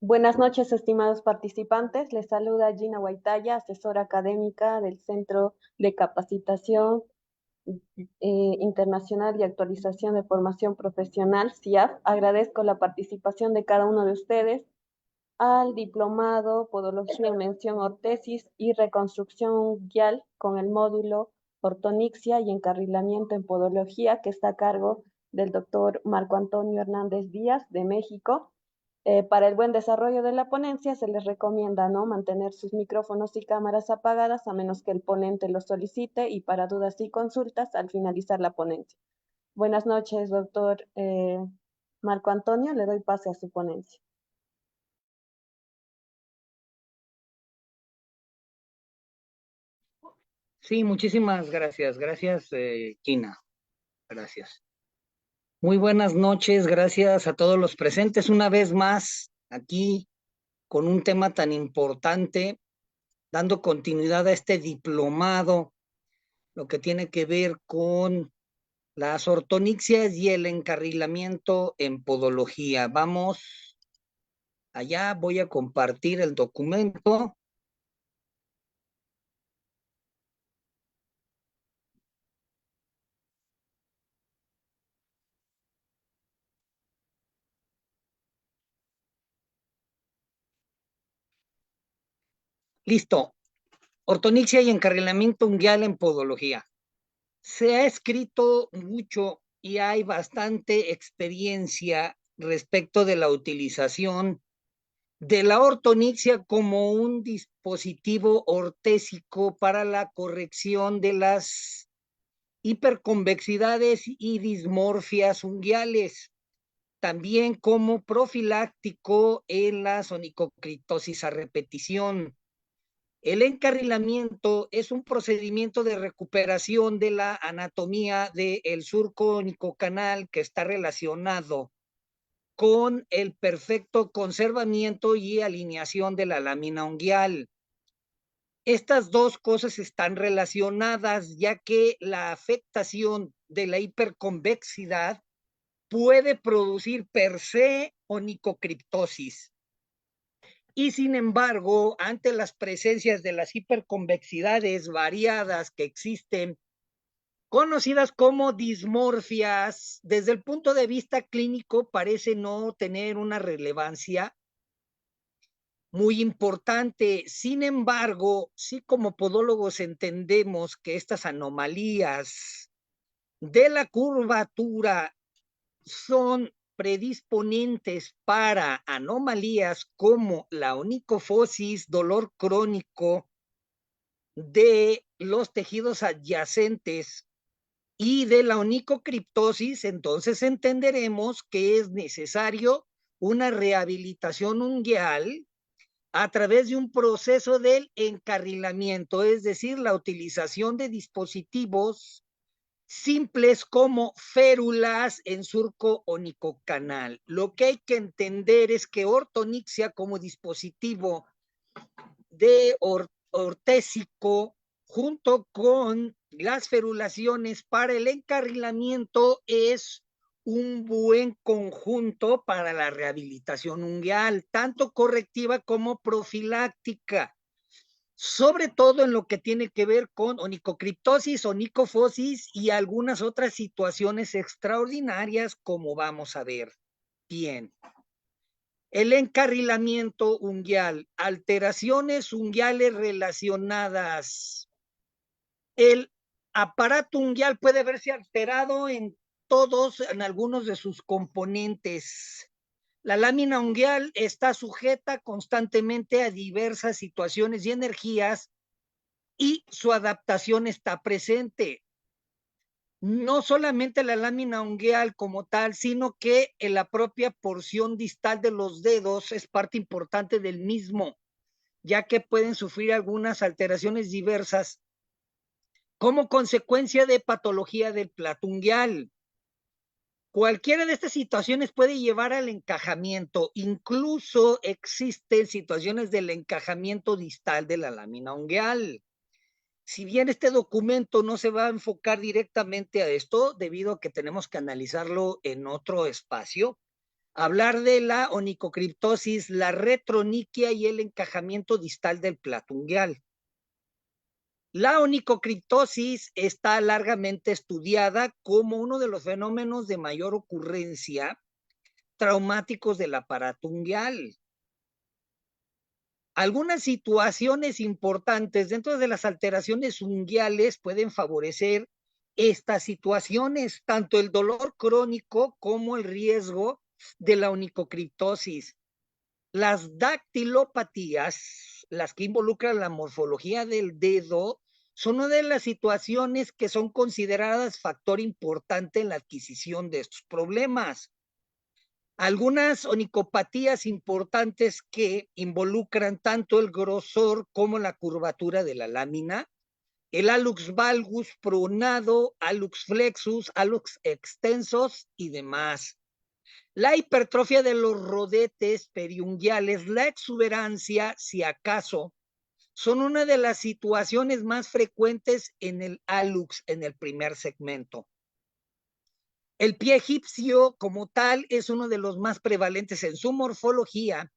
Buenas noches, estimados participantes. Les saluda Gina Guaitaya, asesora académica del Centro de Capacitación Internacional y Actualización de Formación Profesional, CIAF. Agradezco la participación de cada uno de ustedes al diplomado Podología en Mención Ortesis y Reconstrucción Unguial con el módulo Ortonixia y Encarrilamiento en Podología, que está a cargo del doctor Marco Antonio Hernández Díaz de México. Para el buen desarrollo de la ponencia se les recomienda, ¿no?, mantener sus micrófonos y cámaras apagadas a menos que el ponente lo solicite, y para dudas y consultas al finalizar la ponencia. Buenas noches, doctor Marco Antonio. Le doy pase a su ponencia. Sí, muchísimas gracias. Gracias, Gina. Gracias. Muy buenas noches. Gracias a todos los presentes una vez más aquí con un tema tan importante, dando continuidad a este diplomado, lo que tiene que ver con las ortonixias y el encarrilamiento en podología. Vamos allá, voy a compartir el documento. Listo. Ortonixia y encarrilamiento unguial en podología. Se ha escrito mucho y hay bastante experiencia respecto de la utilización de la ortonixia como un dispositivo ortésico para la corrección de las hiperconvexidades y dismorfias unguiales, también como profiláctico en la onicocriptosis a repetición. El encarrilamiento es un procedimiento de recuperación de la anatomía del surco onicocanal que está relacionado con el perfecto conservamiento y alineación de la lámina unguial. Estas dos cosas están relacionadas, ya que la afectación de la hiperconvexidad puede producir per se onicocriptosis. Y sin embargo, ante las presencias de las hiperconvexidades variadas que existen, conocidas como dismorfias, desde el punto de vista clínico parece no tener una relevancia muy importante. Sin embargo, sí, como podólogos entendemos que estas anomalías de la curvatura son predisponentes para anomalías como la onicofosis, dolor crónico de los tejidos adyacentes y de la onicocriptosis. Entonces entenderemos que es necesario una rehabilitación unguial a través de un proceso del encarrilamiento, es decir, la utilización de dispositivos simples como férulas en surco onicocanal. Lo que hay que entender es que ortonixia como dispositivo de ortésico junto con las ferulaciones para el encarrilamiento es un buen conjunto para la rehabilitación unguial, tanto correctiva como profiláctica, sobre todo en lo que tiene que ver con onicocriptosis, onicofosis y algunas otras situaciones extraordinarias, como vamos a ver. Bien. El encarrilamiento unguial, alteraciones unguiales relacionadas. El aparato unguial puede verse alterado en algunos de sus componentes. La lámina unguial está sujeta constantemente a diversas situaciones y energías y su adaptación está presente. No solamente la lámina unguial como tal, sino que en la propia porción distal de los dedos es parte importante del mismo, ya que pueden sufrir algunas alteraciones diversas como consecuencia de patología del plato unguial. Cualquiera de estas situaciones puede llevar al encajamiento. Incluso existen situaciones del encajamiento distal de la lámina unguial. Si bien este documento no se va a enfocar directamente a esto, debido a que tenemos que analizarlo en otro espacio, hablar de la onicocriptosis, la retroniquia y el encajamiento distal del plato unguial. La onicocriptosis está largamente estudiada como uno de los fenómenos de mayor ocurrencia traumáticos del aparato unguial. Algunas situaciones importantes dentro de las alteraciones unguiales pueden favorecer estas situaciones, tanto el dolor crónico como el riesgo de la onicocriptosis. Las dactilopatías, las que involucran la morfología del dedo, son una de las situaciones que son consideradas factor importante en la adquisición de estos problemas. Algunas onicopatías importantes que involucran tanto el grosor como la curvatura de la lámina, el hallux valgus pronado, hallux flexus, hallux extensos y demás. La hipertrofia de los rodetes periunguiales, la exuberancia, si acaso, son una de las situaciones más frecuentes en el hallux, en el primer segmento. El pie egipcio como tal es uno de los más prevalentes en su morfología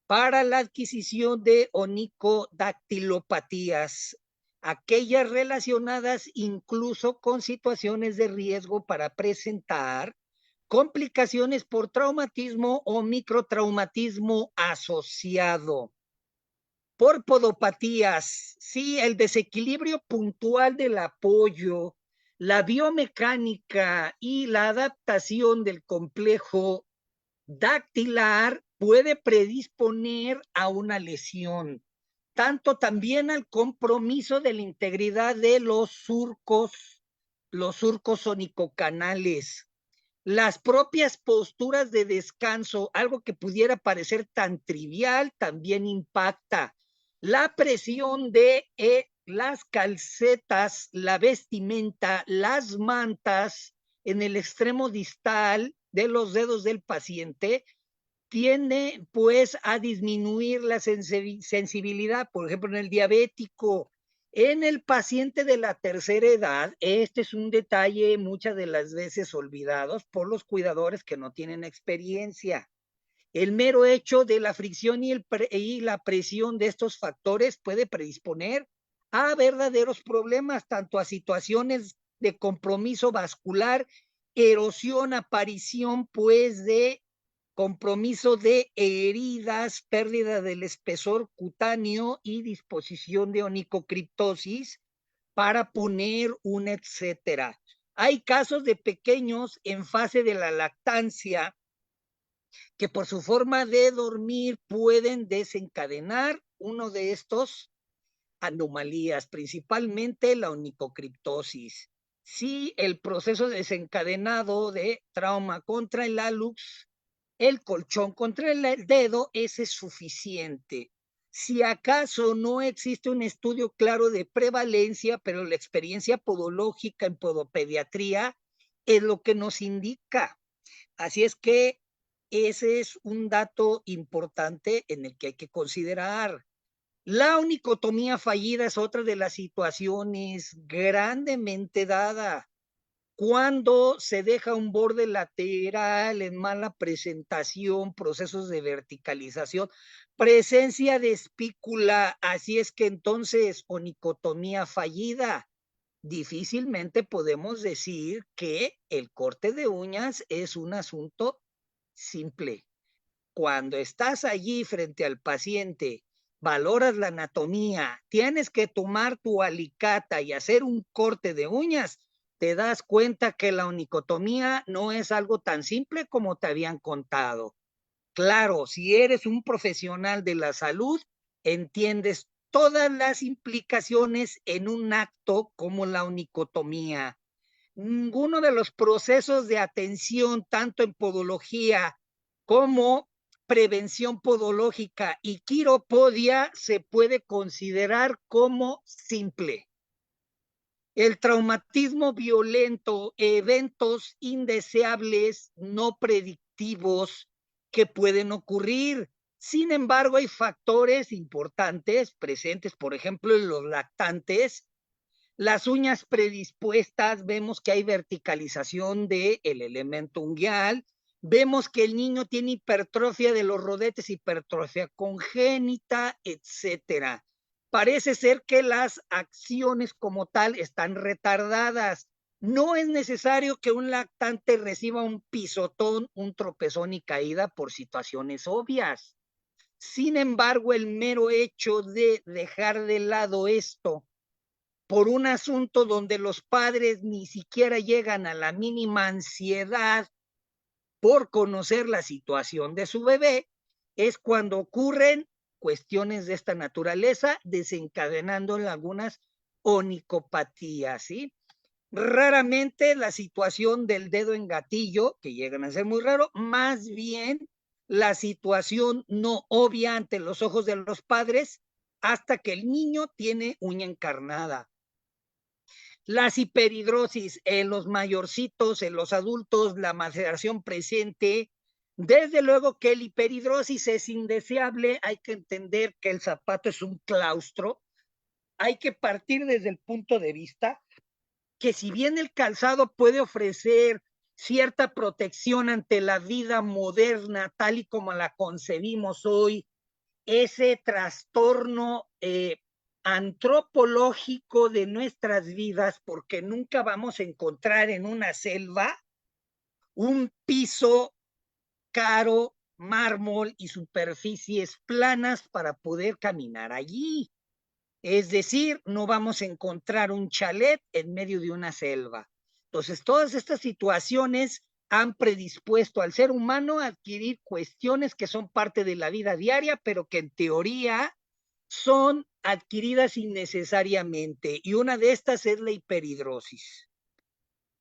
para la adquisición de onicodactilopatías, aquellas relacionadas incluso con situaciones de riesgo para presentar complicaciones por traumatismo o microtraumatismo asociado. Por podopatías, sí, el desequilibrio puntual del apoyo, la biomecánica y la adaptación del complejo dactilar puede predisponer a una lesión, tanto también al compromiso de la integridad de los surcos onicocanales. Las propias posturas de descanso, algo que pudiera parecer tan trivial, también impacta. La presión de las calcetas, la vestimenta, las mantas en el extremo distal de los dedos del paciente tiende pues a disminuir la sensibilidad, por ejemplo, en el diabético. En el paciente de la tercera edad, este es un detalle muchas de las veces olvidados por los cuidadores que no tienen experiencia. El mero hecho de la fricción y la presión de estos factores puede predisponer a verdaderos problemas, tanto a situaciones de compromiso vascular, erosión, aparición pues de compromiso de heridas, pérdida del espesor cutáneo y disposición de onicocriptosis, para poner un etcétera. Hay casos de pequeños en fase de la lactancia que por su forma de dormir pueden desencadenar uno de estos anomalías, principalmente la onicocriptosis. Si el proceso desencadenado de trauma contra el hallux, el colchón contra el dedo, ese es suficiente. Si acaso no existe un estudio claro de prevalencia, pero la experiencia podológica en podopediatría es lo que nos indica. Así es que ese es un dato importante en el que hay que considerar. La onicotomía fallida es otra de las situaciones grandemente dada. Cuando se deja un borde lateral en mala presentación, procesos de verticalización, presencia de espícula, así es que entonces onicotomía fallida. Difícilmente podemos decir que el corte de uñas es un asunto simple. Cuando estás allí frente al paciente, valoras la anatomía, tienes que tomar tu alicata y hacer un corte de uñas, te das cuenta que la onicotomía no es algo tan simple como te habían contado. Claro, si eres un profesional de la salud, entiendes todas las implicaciones en un acto como la onicotomía. Ninguno de los procesos de atención, tanto en podología como prevención podológica y quiropodia, se puede considerar como simple. El traumatismo violento, eventos indeseables, no predictivos que pueden ocurrir. Sin embargo, hay factores importantes presentes, por ejemplo, en los lactantes. Las uñas predispuestas, vemos que hay verticalización del elemento unguial, Vemos que el niño tiene hipertrofia de los rodetes, hipertrofia congénita, etcétera. Parece ser que las acciones como tal están retardadas. No es necesario que un lactante reciba un pisotón, un tropezón y caída por situaciones obvias. Sin embargo, el mero hecho de dejar de lado esto por un asunto donde los padres ni siquiera llegan a la mínima ansiedad por conocer la situación de su bebé, es cuando ocurren cuestiones de esta naturaleza, desencadenando algunas onicopatías, ¿sí? Raramente la situación del dedo en gatillo, que llegan a ser muy raro, más bien la situación no obvia ante los ojos de los padres hasta que el niño tiene uña encarnada. Las hiperhidrosis en los mayorcitos, en los adultos, la maceración presente. Desde luego que el hiperhidrosis es indeseable, hay que entender que el zapato es un claustro, hay que partir desde el punto de vista que si bien el calzado puede ofrecer cierta protección ante la vida moderna tal y como la concebimos hoy, ese trastorno antropológico de nuestras vidas, porque nunca vamos a encontrar en una selva un piso caro, mármol y superficies planas para poder caminar allí. Es decir, no vamos a encontrar un chalet en medio de una selva. Entonces, todas estas situaciones han predispuesto al ser humano a adquirir cuestiones que son parte de la vida diaria, pero que en teoría son adquiridas innecesariamente. Y una de estas es la hiperhidrosis.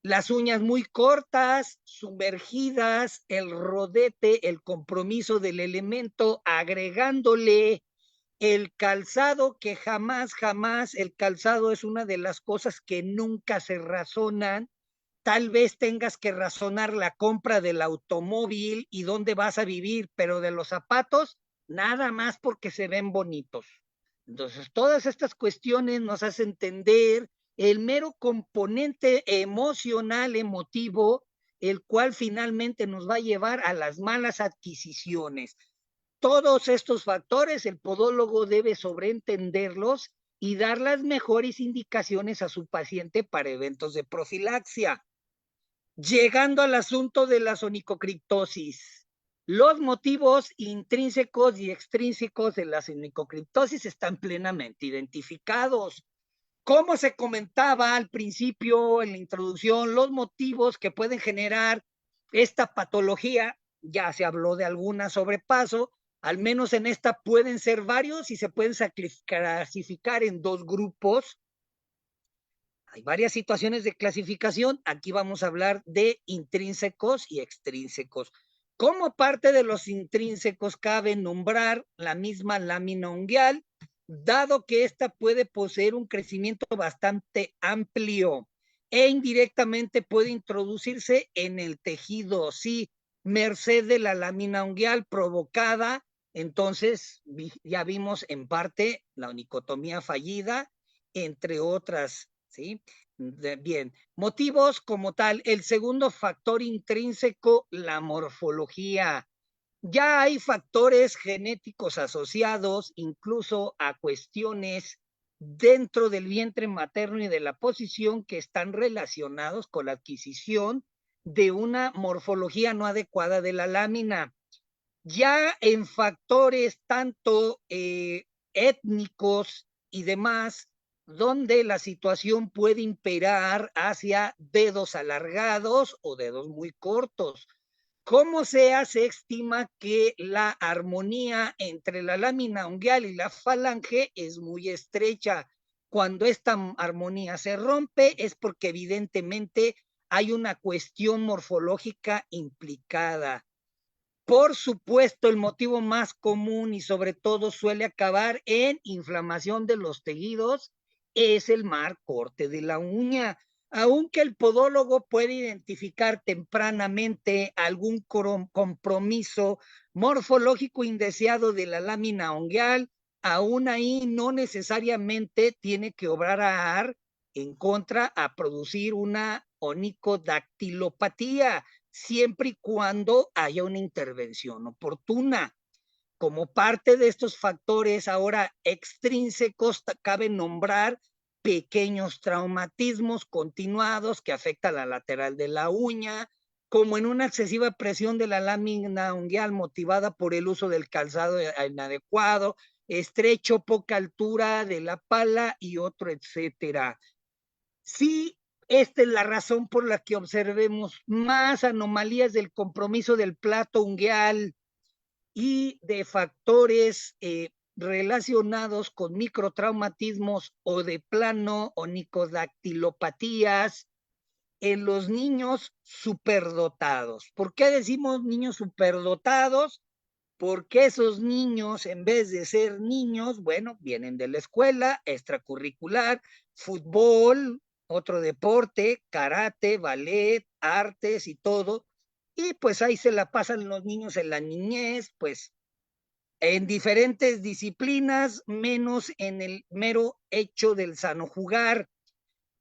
Las uñas muy cortas, sumergidas, el rodete, el compromiso del elemento, agregándole el calzado que jamás, el calzado es una de las cosas que nunca se razonan. Tal vez tengas que razonar la compra del automóvil y dónde vas a vivir, pero de los zapatos, nada más porque se ven bonitos. Entonces, todas estas cuestiones nos hacen entender el mero componente emocional, emotivo, el cual finalmente nos va a llevar a las malas adquisiciones. Todos estos factores el podólogo debe sobreentenderlos y dar las mejores indicaciones a su paciente para eventos de profilaxia. Llegando al asunto de la onicocriptosis, los motivos intrínsecos y extrínsecos de la onicocriptosis están plenamente identificados. Como se comentaba al principio en la introducción, los motivos que pueden generar esta patología, ya se habló de alguna sobrepaso, al menos en esta pueden ser varios y se pueden clasificar en dos grupos. Hay varias situaciones de clasificación, aquí vamos a hablar de intrínsecos y extrínsecos. Como parte de los intrínsecos cabe nombrar la misma lámina unguial, dado que ésta puede poseer un crecimiento bastante amplio e indirectamente puede introducirse en el tejido, sí, merced de la lámina unguial provocada. Entonces, ya vimos en parte la onicotomía fallida, entre otras, ¿sí? Bien, motivos como tal. El segundo factor intrínseco, la morfología. Ya hay factores genéticos asociados incluso a cuestiones dentro del vientre materno y de la posición que están relacionados con la adquisición de una morfología no adecuada de la lámina. Ya en factores tanto étnicos y demás, donde la situación puede imperar hacia dedos alargados o dedos muy cortos. Como sea, se estima que la armonía entre la lámina unguial y la falange es muy estrecha. Cuando esta armonía se rompe es porque evidentemente hay una cuestión morfológica implicada. Por supuesto, el motivo más común y sobre todo suele acabar en inflamación de los tejidos es el mal corte de la uña. Aunque el podólogo puede identificar tempranamente algún compromiso morfológico indeseado de la lámina unguial, aún ahí no necesariamente tiene que obrar en contra a producir una onicodactilopatía, siempre y cuando haya una intervención oportuna. Como parte de estos factores ahora extrínsecos, cabe nombrar pequeños traumatismos continuados que afectan la lateral de la uña, como en una excesiva presión de la lámina unguial motivada por el uso del calzado inadecuado, estrecho, poca altura de la pala y otro, etcétera. Sí, esta es la razón por la que observemos más anomalías del compromiso del plato ungueal y de factores relacionados con microtraumatismos o de plano onicodactilopatías en los niños superdotados. ¿Por qué decimos niños superdotados? Porque esos niños, en vez de ser niños, bueno, vienen de la escuela, extracurricular, fútbol, otro deporte, karate, ballet, artes y todo, y pues ahí se la pasan los niños en la niñez, pues en diferentes disciplinas, menos en el mero hecho del sano jugar.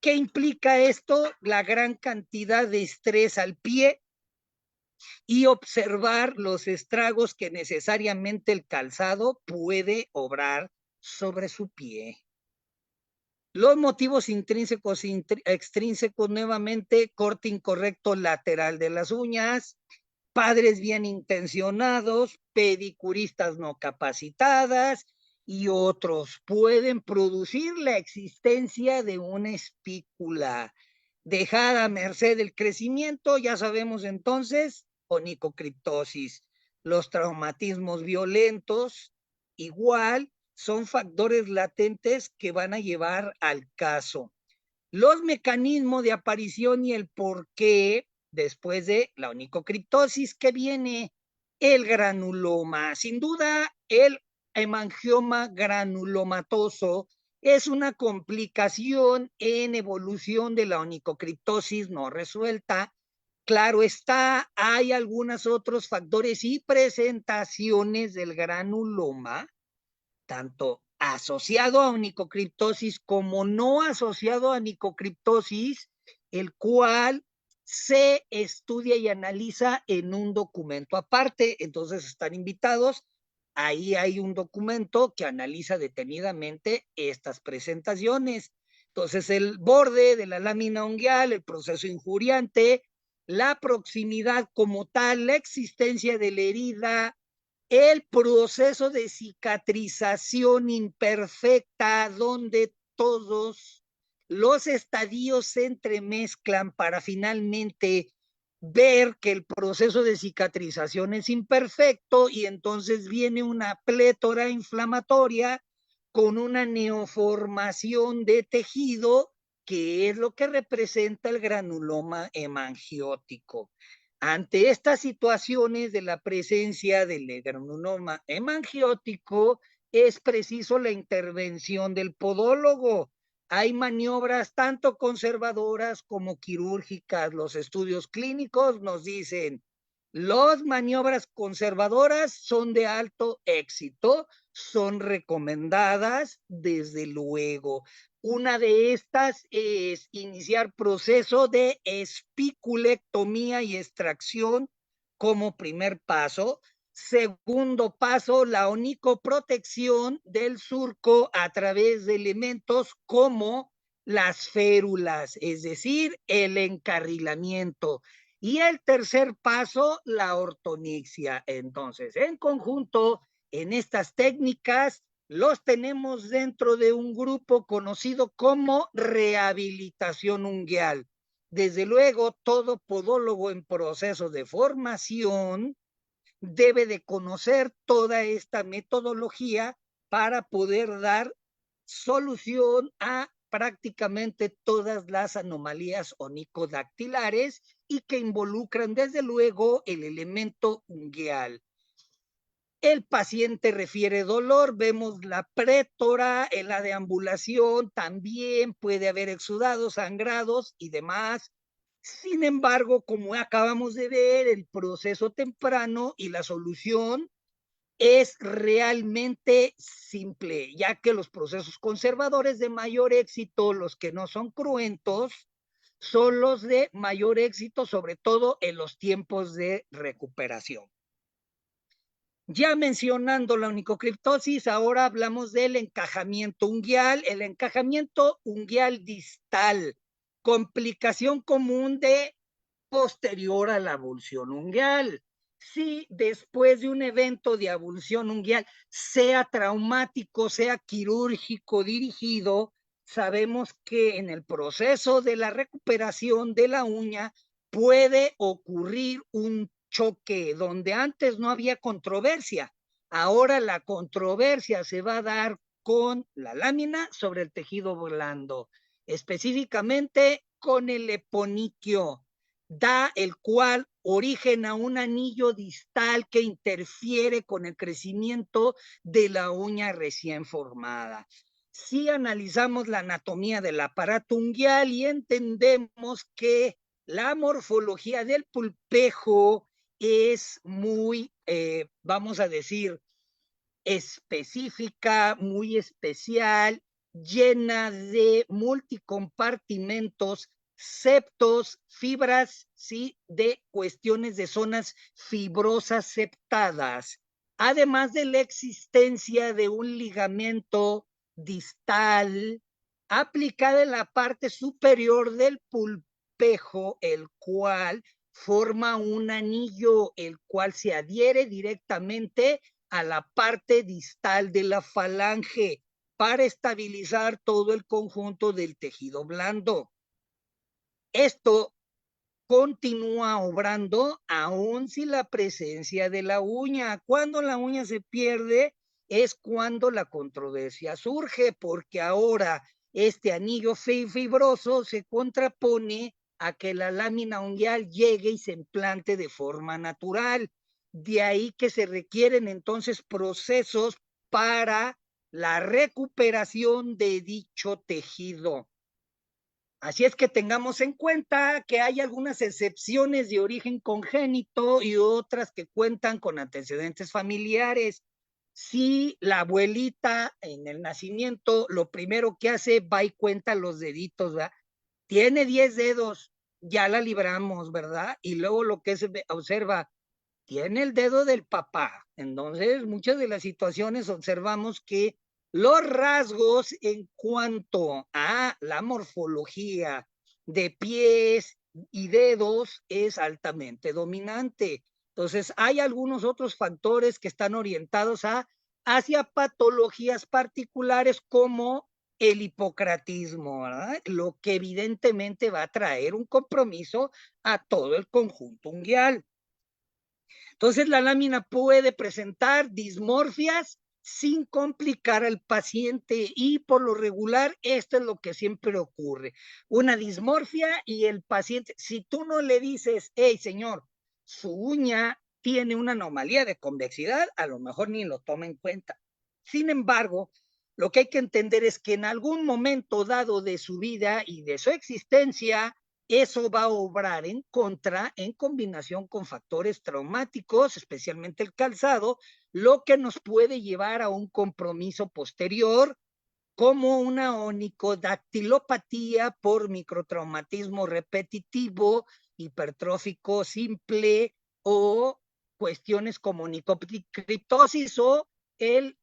¿Qué implica esto? La gran cantidad de estrés al pie y observar los estragos que necesariamente el calzado puede obrar sobre su pie. Los motivos intrínsecos e extrínsecos, nuevamente, corte incorrecto lateral de las uñas, padres bien intencionados, pedicuristas no capacitadas y otros pueden producir la existencia de una espícula dejada a merced del crecimiento. Ya sabemos entonces, onicocriptosis. Los traumatismos violentos, igual, son factores latentes que van a llevar al caso. Los mecanismos de aparición y el por qué después de la onicocriptosis que viene el granuloma. Sin duda, el hemangioma granulomatoso es una complicación en evolución de la onicocriptosis no resuelta. Claro está, hay algunos otros factores y presentaciones del granuloma, tanto asociado a onicocriptosis como no asociado a onicocriptosis, el cual se estudia y analiza en un documento aparte. Entonces están invitados. Ahí hay un documento que analiza detenidamente estas presentaciones. Entonces, el borde de la lámina unguial, el proceso injuriante, la proximidad como tal, la existencia de la herida, el proceso de cicatrización imperfecta, donde todos los estadios se entremezclan para finalmente ver que el proceso de cicatrización es imperfecto y entonces viene una plétora inflamatoria con una neoformación de tejido, que es lo que representa el granuloma hemangiótico. Ante estas situaciones de la presencia del granuloma hemangiótico, es preciso la intervención del podólogo. Hay maniobras tanto conservadoras como quirúrgicas. Los estudios clínicos nos dicen, las maniobras conservadoras son de alto éxito, son recomendadas desde luego. Una de estas es iniciar proceso de espiculectomía y extracción como primer paso. Segundo paso, la onicoprotección del surco a través de elementos como las férulas, es decir, el encarrilamiento. Y el tercer paso, la ortonixia. Entonces, en conjunto, en estas técnicas, los tenemos dentro de un grupo conocido como rehabilitación unguial. Desde luego, todo podólogo en proceso de formación debe de conocer toda esta metodología para poder dar solución a prácticamente todas las anomalías onicodactilares y que involucran desde luego el elemento ungueal. El paciente refiere dolor, vemos la prétora, en la deambulación también puede haber exudados, sangrados y demás. Sin embargo, como acabamos de ver, el proceso temprano y la solución es realmente simple, ya que los procesos conservadores de mayor éxito, los que no son cruentos, son los de mayor éxito, sobre todo en los tiempos de recuperación. Ya mencionando la onicocriptosis, ahora hablamos del encajamiento unguial. El encajamiento unguial distal, complicación común de posterior a la abulsión unguial. Si después de un evento de abulsión unguial, sea traumático, sea quirúrgico dirigido, sabemos que en el proceso de la recuperación de la uña puede ocurrir un choque donde antes no había controversia. Ahora la controversia se va a dar con la lámina sobre el tejido blando, específicamente con el eponiquio, da el cual origen a un anillo distal que interfiere con el crecimiento de la uña recién formada. Si analizamos la anatomía del aparato unguial y entendemos que la morfología del pulpejo es muy, vamos a decir, específica, muy especial, llena de multicompartimentos, septos, fibras, sí, de cuestiones de zonas fibrosas septadas, además de la existencia de un ligamento distal aplicada en la parte superior del pulpejo, el cual forma un anillo, el cual se adhiere directamente a la parte distal de la falange para estabilizar todo el conjunto del tejido blando. Esto continúa obrando aún sin la presencia de la uña. Cuando la uña se pierde es cuando la controversia surge, porque ahora este anillo fibroso se contrapone a que la lámina unguial llegue y se implante de forma natural. De ahí que se requieren entonces procesos para la recuperación de dicho tejido. Así es que tengamos en cuenta que hay algunas excepciones de origen congénito y otras que cuentan con antecedentes familiares. Si la abuelita en el nacimiento lo primero que hace va y cuenta los deditos, ¿verdad? Tiene 10 dedos, ya la libramos, ¿verdad? Y luego lo que se observa, tiene el dedo del papá. Entonces, muchas de las situaciones observamos que los rasgos en cuanto a la morfología de pies y dedos es altamente dominante. Entonces, hay algunos otros factores que están orientados hacia patologías particulares como el hipocratismo, ¿verdad? Lo que evidentemente va a traer un compromiso a todo el conjunto unguial. Entonces, la lámina puede presentar dismorfias sin complicar al paciente y por lo regular esto es lo que siempre ocurre. Una dismorfia y el paciente, si tú no le dices, hey señor, su uña tiene una anomalía de convexidad, a lo mejor ni lo toma en cuenta. Sin embargo, lo que hay que entender es que en algún momento dado de su vida y de su existencia, eso va a obrar en contra en combinación con factores traumáticos, especialmente el calzado, lo que nos puede llevar a un compromiso posterior como una onicodactilopatía por microtraumatismo repetitivo, hipertrófico simple o cuestiones como onicocriptosis o el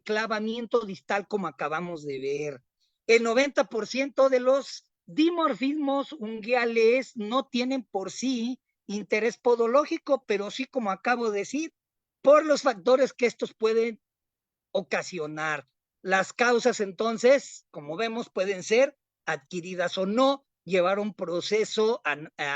clavamiento distal como acabamos de ver. El 90% de los dimorfismos unguiales no tienen por sí interés podológico, pero sí, como acabo de decir, por los factores que estos pueden ocasionar. Las causas, entonces, como vemos, pueden ser adquiridas o no, llevar un proceso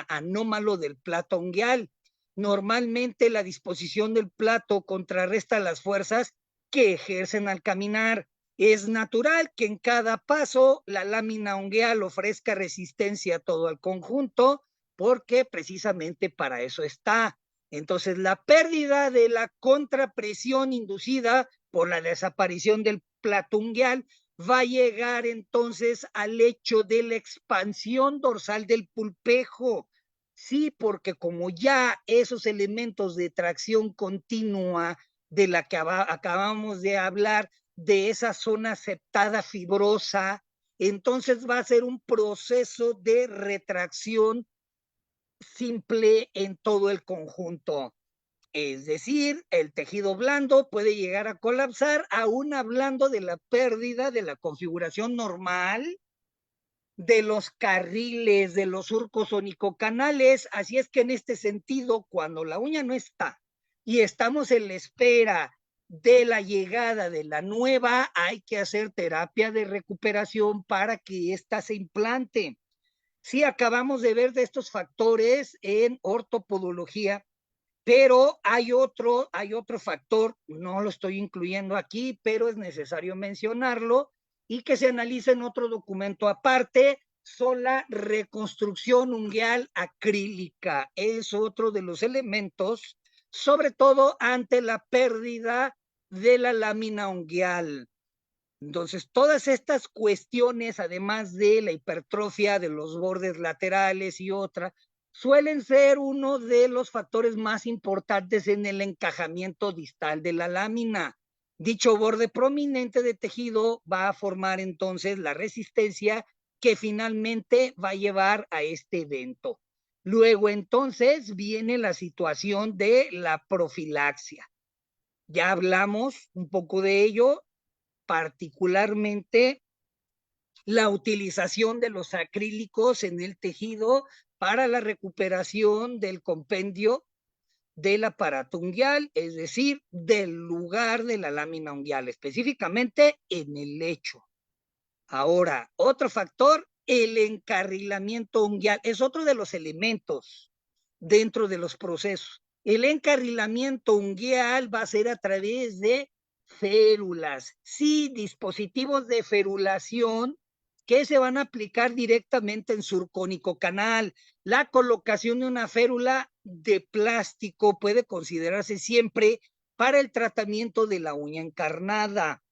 anómalo del plato unguial. Normalmente la disposición del plato contrarresta las fuerzas que ejercen al caminar. Es natural que en cada paso la lámina unguial ofrezca resistencia a todo el conjunto, porque precisamente para eso está. Entonces, la pérdida de la contrapresión inducida por la desaparición del plato unguial va a llegar entonces al hecho de la expansión dorsal del pulpejo. Sí, porque como ya esos elementos de tracción continua de la que acabamos de hablar, de esa zona septada fibrosa, entonces va a ser un proceso de retracción simple en todo el conjunto. Es decir, el tejido blando puede llegar a colapsar, aún hablando de la pérdida de la configuración normal de los carriles, de los surcos onicocanales. Así es que en este sentido, cuando la uña no está y estamos en la espera de la llegada de la nueva, hay que hacer terapia de recuperación para que ésta se implante. Sí, acabamos de ver de estos factores en ortopodología, pero hay otro factor, no lo estoy incluyendo aquí, pero es necesario mencionarlo y que se analice en otro documento aparte, son la reconstrucción ungueal acrílica. Es otro de los elementos, sobre todo ante la pérdida de la lámina ungueal. Entonces, todas estas cuestiones, además de la hipertrofia de los bordes laterales y otra, suelen ser uno de los factores más importantes en el encajamiento distal de la lámina. Dicho borde prominente de tejido va a formar entonces la resistencia que finalmente va a llevar a este evento. Luego entonces viene la situación de la profilaxia. Ya hablamos un poco de ello, particularmente la utilización de los acrílicos en el tejido para la recuperación del compendio del aparato unguial, es decir, del lugar de la lámina unguial, específicamente en el lecho. Ahora, otro factor, el encarrilamiento unguial, es otro de los elementos dentro de los procesos. El encarrilamiento unguial va a ser a través de férulas, sí, dispositivos de ferulación que se van a aplicar directamente en surcónico canal. La colocación de una férula de plástico puede considerarse siempre para el tratamiento de la uña encarnada.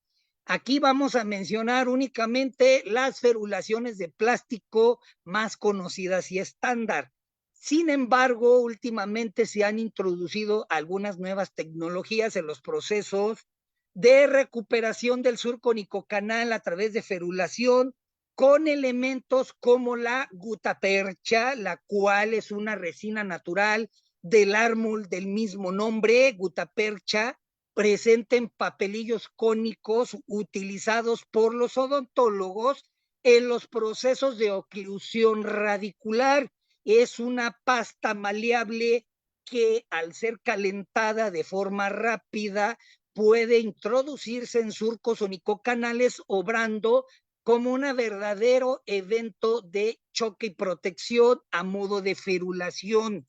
Aquí vamos a mencionar únicamente las ferulaciones de plástico más conocidas y estándar. Sin embargo, últimamente se han introducido algunas nuevas tecnologías en los procesos de recuperación del surco onicocanal a través de ferulación con elementos como la gutapercha, la cual es una resina natural del árbol del mismo nombre, gutapercha, presente en papelillos cónicos utilizados por los odontólogos en los procesos de oclusión radicular. Es una pasta maleable que al ser calentada de forma rápida puede introducirse en surcos onicocanales, obrando como un verdadero evento de choque y protección a modo de ferulación.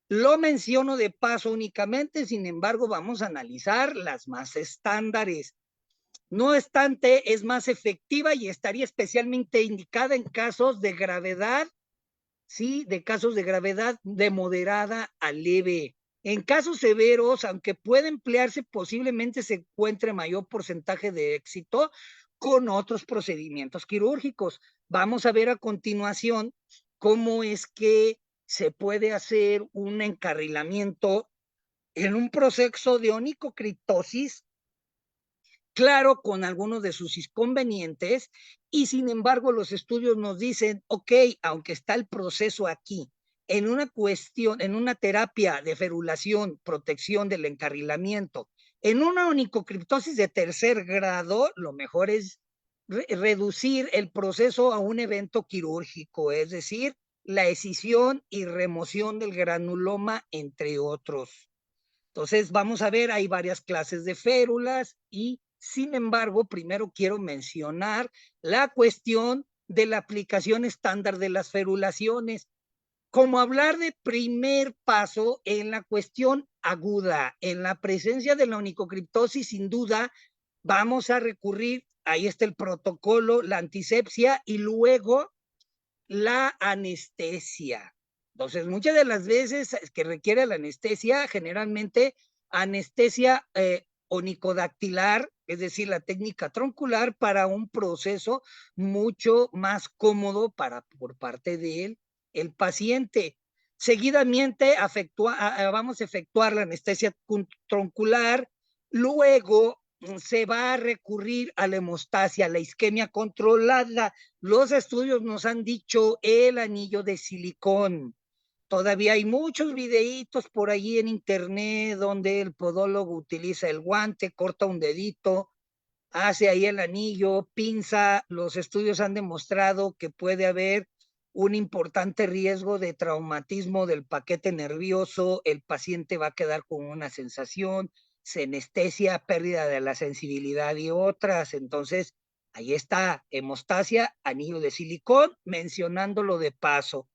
Lo menciono de paso únicamente, sin embargo, vamos a analizar las más estándares. No obstante, es más efectiva y estaría especialmente indicada en casos de gravedad, sí, de casos de gravedad de moderada a leve. En casos severos, aunque puede emplearse, posiblemente se encuentre mayor porcentaje de éxito con otros procedimientos quirúrgicos. Vamos a ver a continuación cómo es que se puede hacer un encarrilamiento en un proceso de onicocriptosis, claro, con algunos de sus inconvenientes, y sin embargo los estudios nos dicen, ok, aunque está el proceso aquí, en una cuestión, en una terapia de ferulación, protección del encarrilamiento, en una onicocriptosis de tercer grado, lo mejor es reducir el proceso a un evento quirúrgico, es decir, la escisión y remoción del granuloma, entre otros. Entonces, vamos a ver, hay varias clases de férulas y, sin embargo, primero quiero mencionar la cuestión de la aplicación estándar de las ferulaciones. Como hablar de primer paso en la cuestión aguda, en la presencia de la onicocriptosis, sin duda, vamos a recurrir, ahí está el protocolo, la antisepsia y luego la anestesia. Entonces, muchas de las veces que requiere la anestesia, generalmente anestesia onicodactilar, es decir, la técnica troncular para un proceso mucho más cómodo por parte de él, el paciente. Seguidamente vamos a efectuar la anestesia troncular, luego se va a recurrir a la hemostasia, la isquemia controlada. Los estudios nos han dicho el anillo de silicón. Todavía hay muchos videitos por allí en internet donde el podólogo utiliza el guante, corta un dedito, hace ahí el anillo, pinza. Los estudios han demostrado que puede haber un importante riesgo de traumatismo del paquete nervioso, el paciente va a quedar con una sensación, senestesia, pérdida de la sensibilidad y otras. Entonces, ahí está, hemostasia, anillo de silicón, mencionándolo de paso.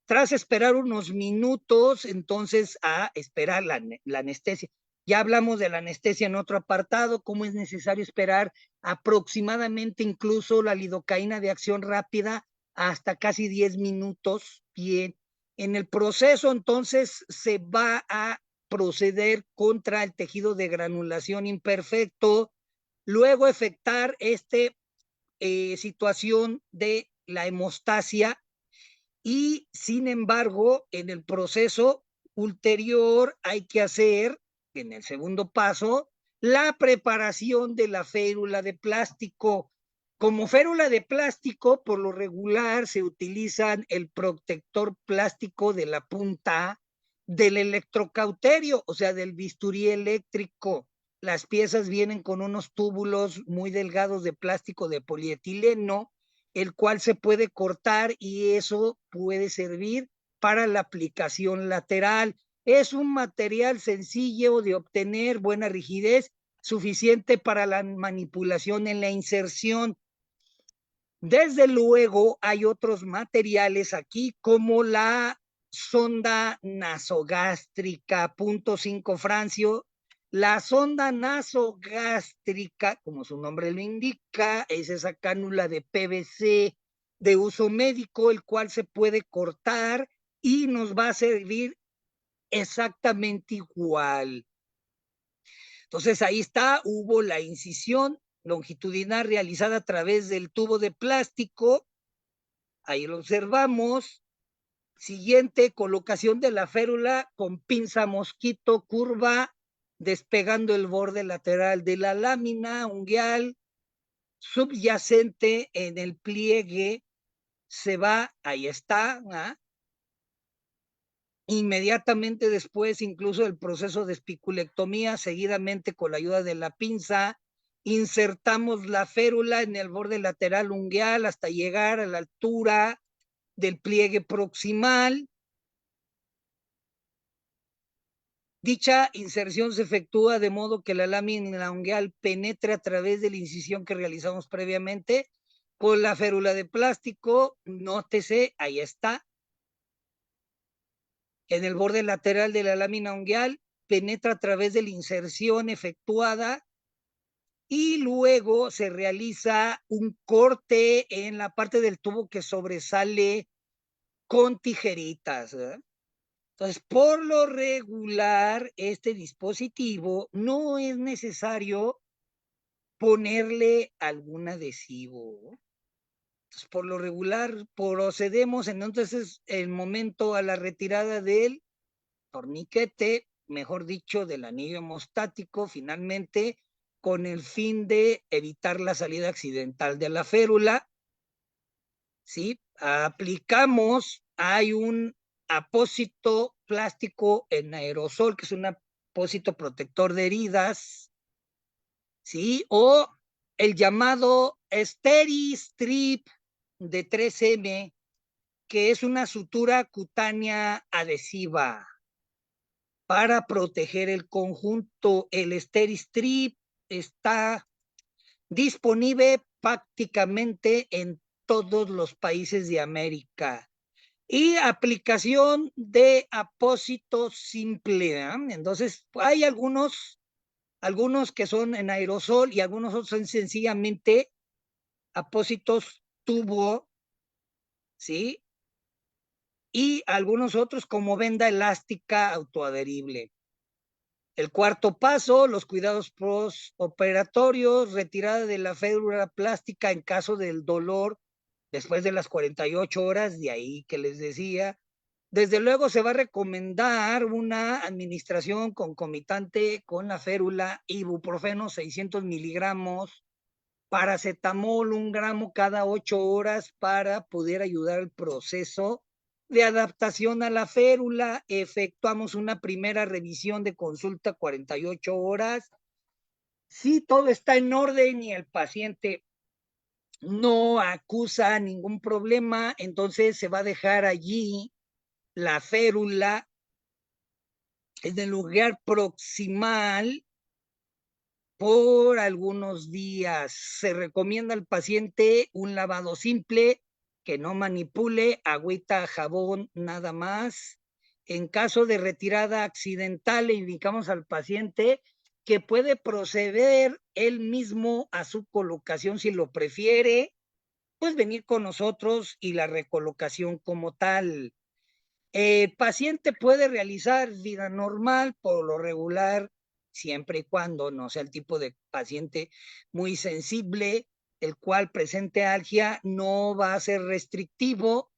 Tras esperar unos minutos, entonces a esperar la anestesia. Ya hablamos de la anestesia en otro apartado, cómo es necesario esperar aproximadamente incluso la lidocaína de acción rápida hasta casi 10 minutos. Bien, en el proceso entonces se va a proceder contra el tejido de granulación imperfecto, luego efectuar situación de la hemostasia y sin embargo, en el proceso ulterior hay que hacer, en el segundo paso, la preparación de la férula de plástico. Como férula de plástico, por lo regular se utilizan el protector plástico de la punta del electrocauterio, o sea, del bisturí eléctrico. Las piezas vienen con unos túbulos muy delgados de plástico de polietileno, el cual se puede cortar y eso puede servir para la aplicación lateral. Es un material sencillo de obtener, buena rigidez, suficiente para la manipulación en la inserción. Desde luego hay otros materiales aquí como la sonda nasogástrica, punto 5 francio. La sonda nasogástrica, como su nombre lo indica, es esa cánula de PVC de uso médico, el cual se puede cortar y nos va a servir exactamente igual. Entonces ahí está, hubo la incisión longitudinal realizada a través del tubo de plástico. Ahí lo observamos. Siguiente, colocación de la férula con pinza mosquito curva, despegando el borde lateral de la lámina unguial subyacente en el pliegue. Se va, ahí está, ¿ah? Inmediatamente después, incluso el proceso de espiculectomía, seguidamente con la ayuda de la pinza, insertamos la férula en el borde lateral unguial hasta llegar a la altura del pliegue proximal. Dicha inserción se efectúa de modo que la lámina unguial penetre a través de la incisión que realizamos previamente con la férula de plástico. Nótese, ahí está, en el borde lateral de la lámina unguial, penetra a través de la inserción efectuada y luego se realiza un corte en la parte del tubo que sobresale con tijeritas, ¿eh? Entonces, por lo regular, este dispositivo no es necesario ponerle algún adhesivo. Entonces, por lo regular, procedemos entonces el momento a la retirada del torniquete, mejor dicho, del anillo hemostático, finalmente, con el fin de evitar la salida accidental de la férula. ¿Sí? Aplicamos, hay un apósito plástico en aerosol, que es un apósito protector de heridas, ¿sí? O el llamado Steri-Strip de 3M, que es una sutura cutánea adhesiva para proteger el conjunto. El Steri-Strip está disponible prácticamente en todos los países de América. Y aplicación de apósito simple, ¿eh? Entonces, hay algunos que son en aerosol y algunos otros son sencillamente apósitos tubo, ¿sí? Y algunos otros como venda elástica autoadherible. El cuarto paso, los cuidados postoperatorios, retirada de la férula plástica en caso del dolor después de las 48 horas, de ahí que les decía, Desde luego se va a recomendar una administración concomitante con la férula, ibuprofeno 600 miligramos, paracetamol 1 gramo cada 8 horas para poder ayudar al proceso de adaptación a la férula. Efectuamos una primera revisión de consulta 48 horas. Si todo está en orden y el paciente no acusa ningún problema, entonces se va a dejar allí la férula en el lugar proximal por algunos días. Se recomienda al paciente un lavado simple, que no manipule, agüita, jabón, nada más. En caso de retirada accidental, le indicamos al paciente que puede proceder él mismo a su colocación si lo prefiere, pues venir con nosotros y la recolocación como tal. El paciente puede realizar vida normal por lo regular, siempre y cuando no sea el tipo de paciente muy sensible, el cual presente algia, no va a ser restrictivo.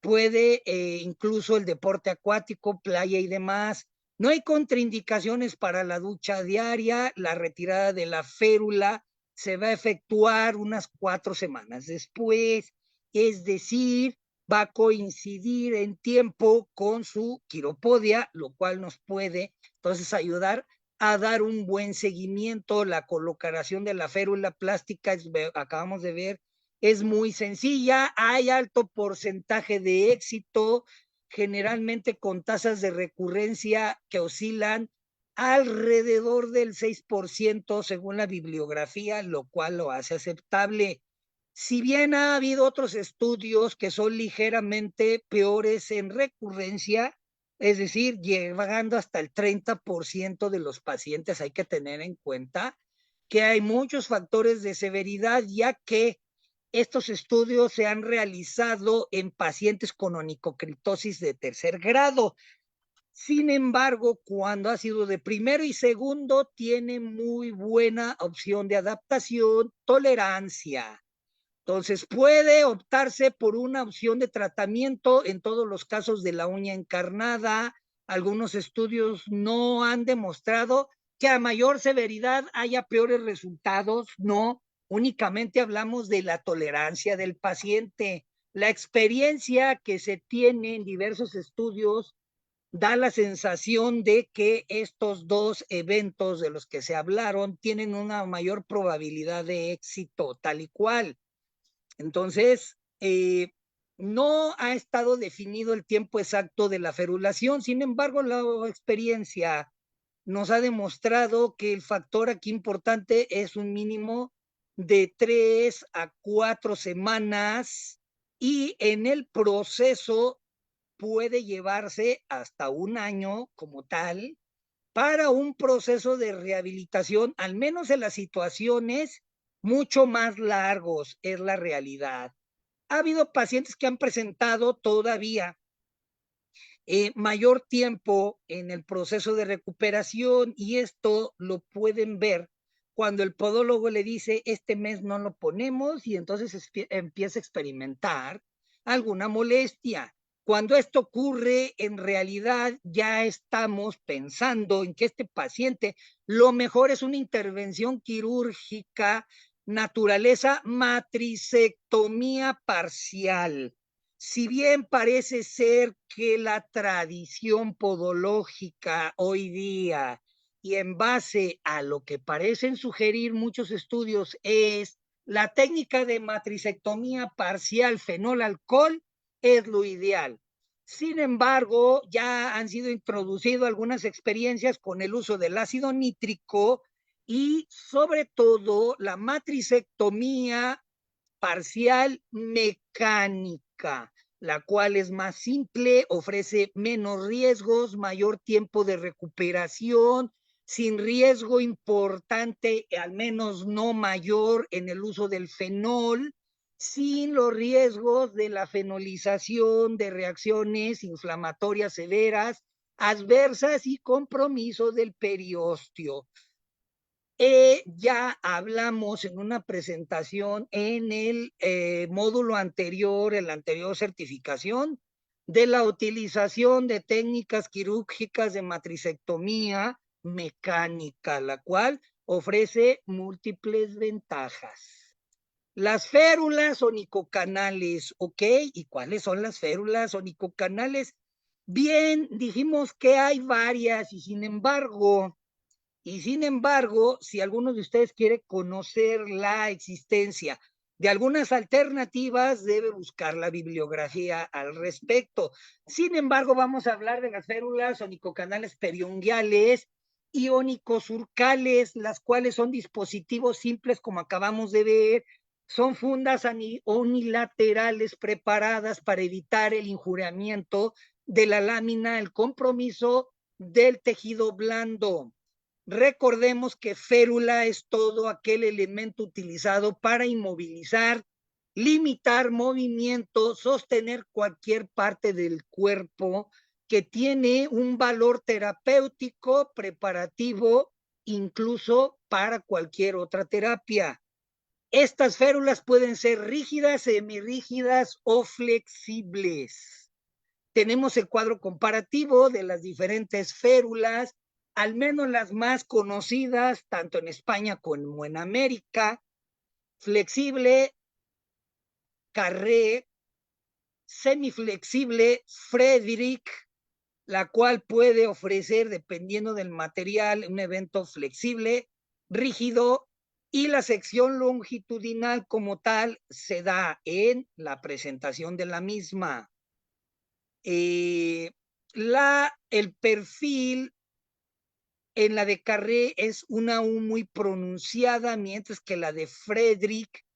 Puede incluso el deporte acuático, playa y demás. No hay contraindicaciones para la ducha diaria. La retirada de la férula se va a efectuar unas 4 semanas después, es decir, va a coincidir en tiempo con su quiropodia, lo cual nos puede entonces ayudar a dar un buen seguimiento. La colocación de la férula plástica, acabamos de ver, es muy sencilla, hay alto porcentaje de éxito, generalmente con tasas de recurrencia que oscilan alrededor del 6% según la bibliografía, lo cual lo hace aceptable. Si bien ha habido otros estudios que son ligeramente peores en recurrencia, es decir, llegando hasta el 30% de los pacientes, hay que tener en cuenta que hay muchos factores de severidad, ya que estos estudios se han realizado en pacientes con onicocriptosis de tercer grado. Sin embargo, cuando ha sido de primero y segundo, tiene muy buena opción de adaptación, tolerancia. Entonces, puede optarse por una opción de tratamiento en todos los casos de la uña encarnada. Algunos estudios no han demostrado que a mayor severidad haya peores resultados. No, únicamente hablamos de la tolerancia del paciente. La experiencia que se tiene en diversos estudios da la sensación de que estos dos eventos de los que se hablaron tienen una mayor probabilidad de éxito, tal y cual. Entonces, no ha estado definido el tiempo exacto de la ferulación. Sin embargo, la experiencia nos ha demostrado que el factor aquí importante es un mínimo de 3 a 4 semanas, y en el proceso puede llevarse hasta 1 año como tal, para un proceso de rehabilitación, al menos en las situaciones mucho más largos, es la realidad. Ha habido pacientes que han presentado todavía mayor tiempo en el proceso de recuperación, y esto lo pueden ver cuando el podólogo le dice este mes no lo ponemos, y entonces empieza a experimentar alguna molestia. Cuando esto ocurre, en realidad ya estamos pensando en que este paciente lo mejor es una intervención quirúrgica, naturaleza matricectomía parcial. Si bien parece ser que la tradición podológica hoy día, y en base a lo que parecen sugerir muchos estudios, es la técnica de matricectomía parcial fenol-alcohol, es lo ideal. Sin embargo, ya han sido introducidas algunas experiencias con el uso del ácido nítrico y sobre todo la matricectomía parcial mecánica, la cual es más simple, ofrece menos riesgos, mayor tiempo de recuperación, sin riesgo importante, al menos no mayor, en el uso del fenol, sin los riesgos de la fenolización, de reacciones inflamatorias severas, adversas y compromiso del periósteo. Ya hablamos en una presentación en el módulo anterior, en la anterior certificación, de la utilización de técnicas quirúrgicas de matricectomía mecánica, la cual ofrece múltiples ventajas. Las férulas onicocanales, ¿ok? ¿Y cuáles son las férulas onicocanales? Bien, dijimos que hay varias y sin embargo, si alguno de ustedes quiere conocer la existencia de algunas alternativas, debe buscar la bibliografía al respecto. Sin embargo, vamos a hablar de las férulas onicocanales periongiales y onicosurcales, las cuales son dispositivos simples, como acabamos de ver, son fundas unilaterales preparadas para evitar el injuriamiento de la lámina, el compromiso del tejido blando. Recordemos que férula es todo aquel elemento utilizado para inmovilizar, limitar movimiento, sostener cualquier parte del cuerpo que tiene un valor terapéutico, preparativo, incluso para cualquier otra terapia. Estas férulas pueden ser rígidas, semirrígidas o flexibles. Tenemos el cuadro comparativo de las diferentes férulas, al menos las más conocidas, tanto en España como en América. Flexible, Carré, semiflexible, Frederick, la cual puede ofrecer, dependiendo del material, un evento flexible, rígido, y la sección longitudinal como tal se da en la presentación de la misma. El perfil en la de Carré es una U muy pronunciada, mientras que la de Frederick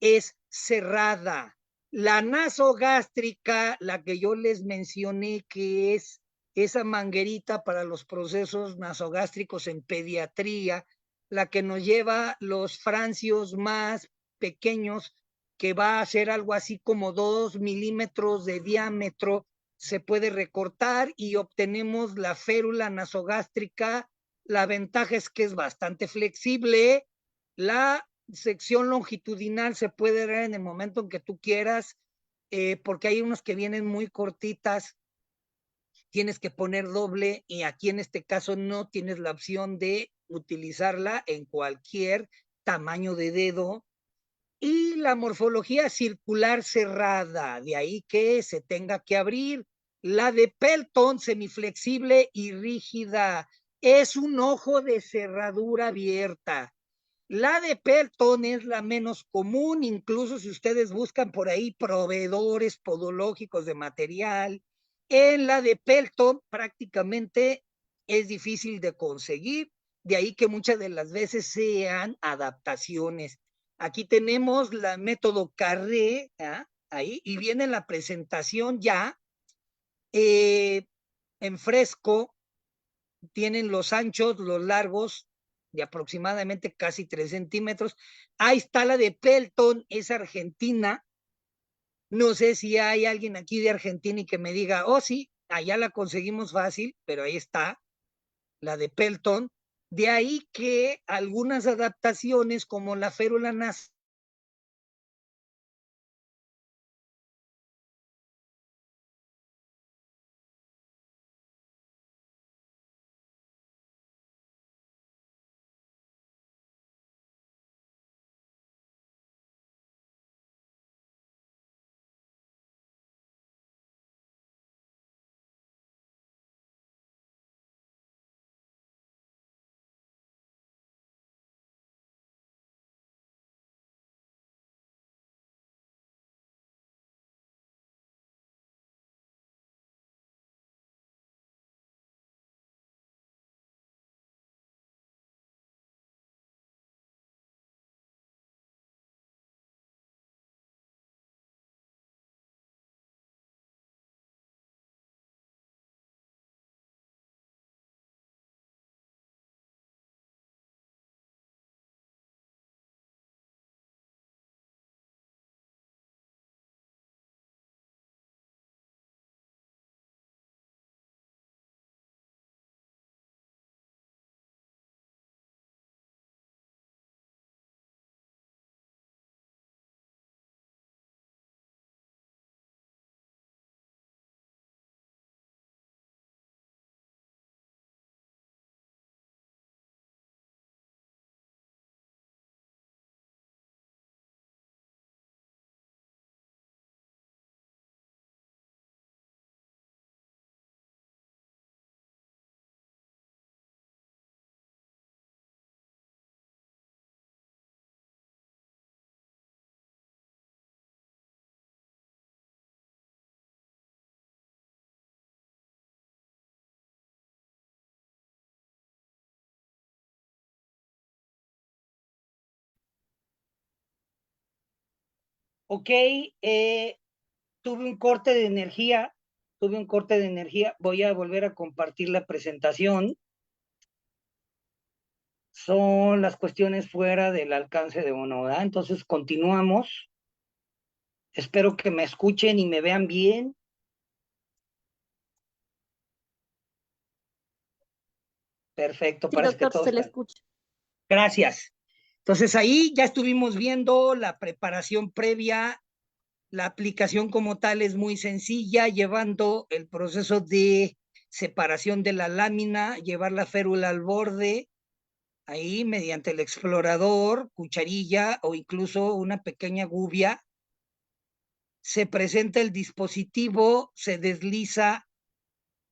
es cerrada. La nasogástrica, la que yo les mencioné, que es esa manguerita para los procesos nasogástricos en pediatría, la que nos lleva los francios más pequeños, que va a ser algo así como 2 milímetros de diámetro, se puede recortar y obtenemos la férula nasogástrica. La ventaja es que es bastante flexible. La sección longitudinal se puede dar en el momento en que tú quieras, porque hay unos que vienen muy cortitas, tienes que poner doble, y aquí en este caso no tienes la opción de utilizarla en cualquier tamaño de dedo. Y la morfología circular cerrada, de ahí que se tenga que abrir. La de Pelton, semiflexible y rígida, es un ojo de cerradura abierta. La de Pelton es la menos común, incluso si ustedes buscan por ahí proveedores podológicos de material. En la de Pelton prácticamente es difícil de conseguir, de ahí que muchas de las veces sean adaptaciones. Aquí tenemos la método Carré, ¿eh? Ahí, y viene la presentación ya en fresco. Tienen los anchos, los largos, de aproximadamente casi 3 centímetros. Ahí está la de Pelton, es argentina. No sé si hay alguien aquí de Argentina y que me diga, oh sí, allá la conseguimos fácil, pero ahí está, la de Pelton. De ahí que algunas adaptaciones como la férula nasal Ok, tuve un corte de energía, voy a volver a compartir la presentación. Son las cuestiones fuera del alcance de uno, ¿verdad? Entonces continuamos. Espero que me escuchen y me vean bien. Perfecto, Sí, parece que doctor, todo se le está. escucha. Gracias. Entonces ahí ya estuvimos viendo la preparación previa. La aplicación como tal es muy sencilla, llevando el proceso de separación de la lámina, llevar la férula al borde, ahí mediante el explorador, cucharilla o incluso una pequeña gubia. Se presenta el dispositivo, se desliza,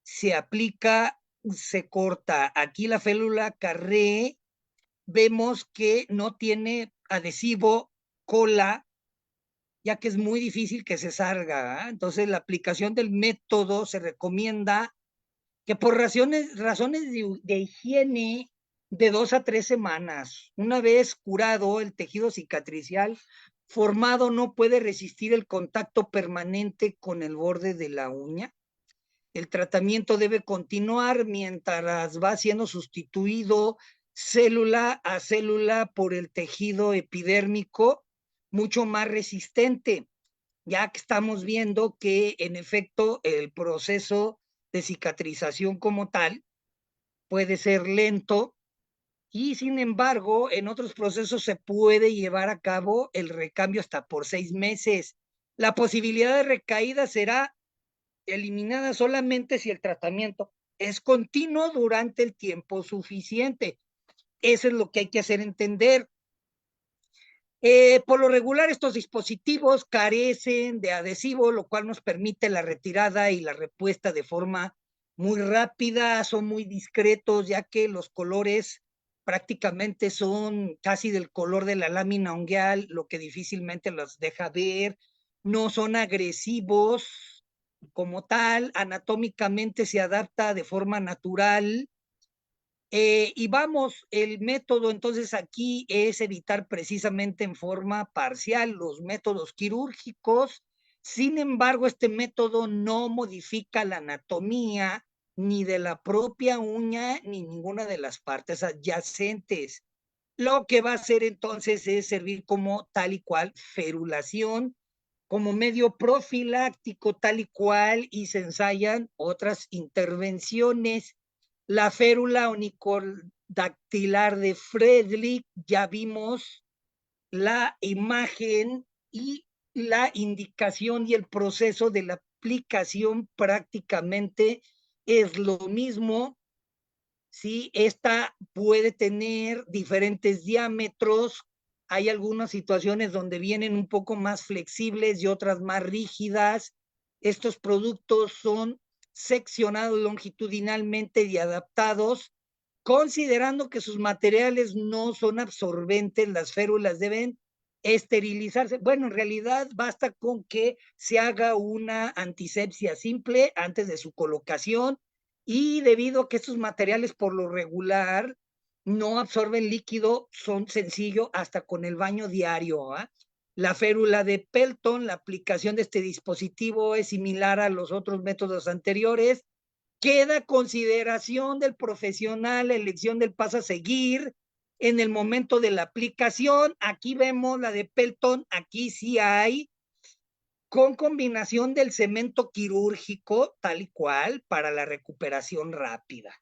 se aplica, se corta. Aquí la férula Carré vemos que no tiene adhesivo, cola, ya que es muy difícil que se salga. Entonces, la aplicación del método se recomienda que por razones de higiene de 2 a 3 semanas, una vez curado el tejido cicatricial formado, no puede resistir el contacto permanente con el borde de la uña. El tratamiento debe continuar mientras va siendo sustituido célula a célula por el tejido epidérmico mucho más resistente, ya que estamos viendo que en efecto el proceso de cicatrización como tal puede ser lento y sin embargo en otros procesos se puede llevar a cabo el recambio hasta por 6 meses. La posibilidad de recaída será eliminada solamente si el tratamiento es continuo durante el tiempo suficiente. Eso es lo que hay que hacer entender. Por lo regular, estos dispositivos carecen de adhesivo, lo cual nos permite la retirada y la repuesta de forma muy rápida, son muy discretos, ya que los colores prácticamente son casi del color de la lámina ungueal, lo que difícilmente los deja ver, no son agresivos como tal, anatómicamente se adapta de forma natural. Y vamos, el método entonces aquí es evitar precisamente en forma parcial los métodos quirúrgicos. Sin embargo, este método no modifica la anatomía ni de la propia uña ni ninguna de las partes adyacentes. Lo que va a hacer entonces es servir como tal y cual ferulación, como medio profiláctico tal y cual, y se ensayan otras intervenciones. La férula onicodactilar de Friedrich, ya vimos la imagen y la indicación y el proceso de la aplicación prácticamente es lo mismo. ¿Sí? Esta puede tener diferentes diámetros. Hay algunas situaciones donde vienen un poco más flexibles y otras más rígidas. Estos productos son seccionados longitudinalmente y adaptados, considerando que sus materiales no son absorbentes, las férulas deben esterilizarse. Bueno, en realidad basta con que se haga una antisepsia simple antes de su colocación y debido a que estos materiales por lo regular no absorben líquido, son sencillo hasta con el baño diario. ¿Eh? La férula de Pelton, la aplicación de este dispositivo es similar a los otros métodos anteriores. Queda consideración del profesional, la elección del paso a seguir en el momento de la aplicación. Aquí vemos la de Pelton, aquí sí hay con combinación del cemento quirúrgico, tal y cual, para la recuperación rápida.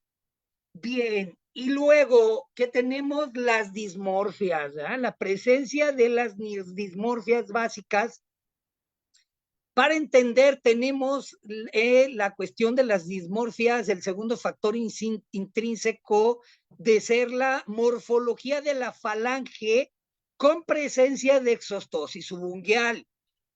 Bien, y luego que tenemos las dismorfias, ¿eh? La presencia de las dismorfias básicas. Para entender, tenemos la cuestión de las dismorfias, el segundo factor intrínseco de ser la morfología de la falange con presencia de exostosis subungueal.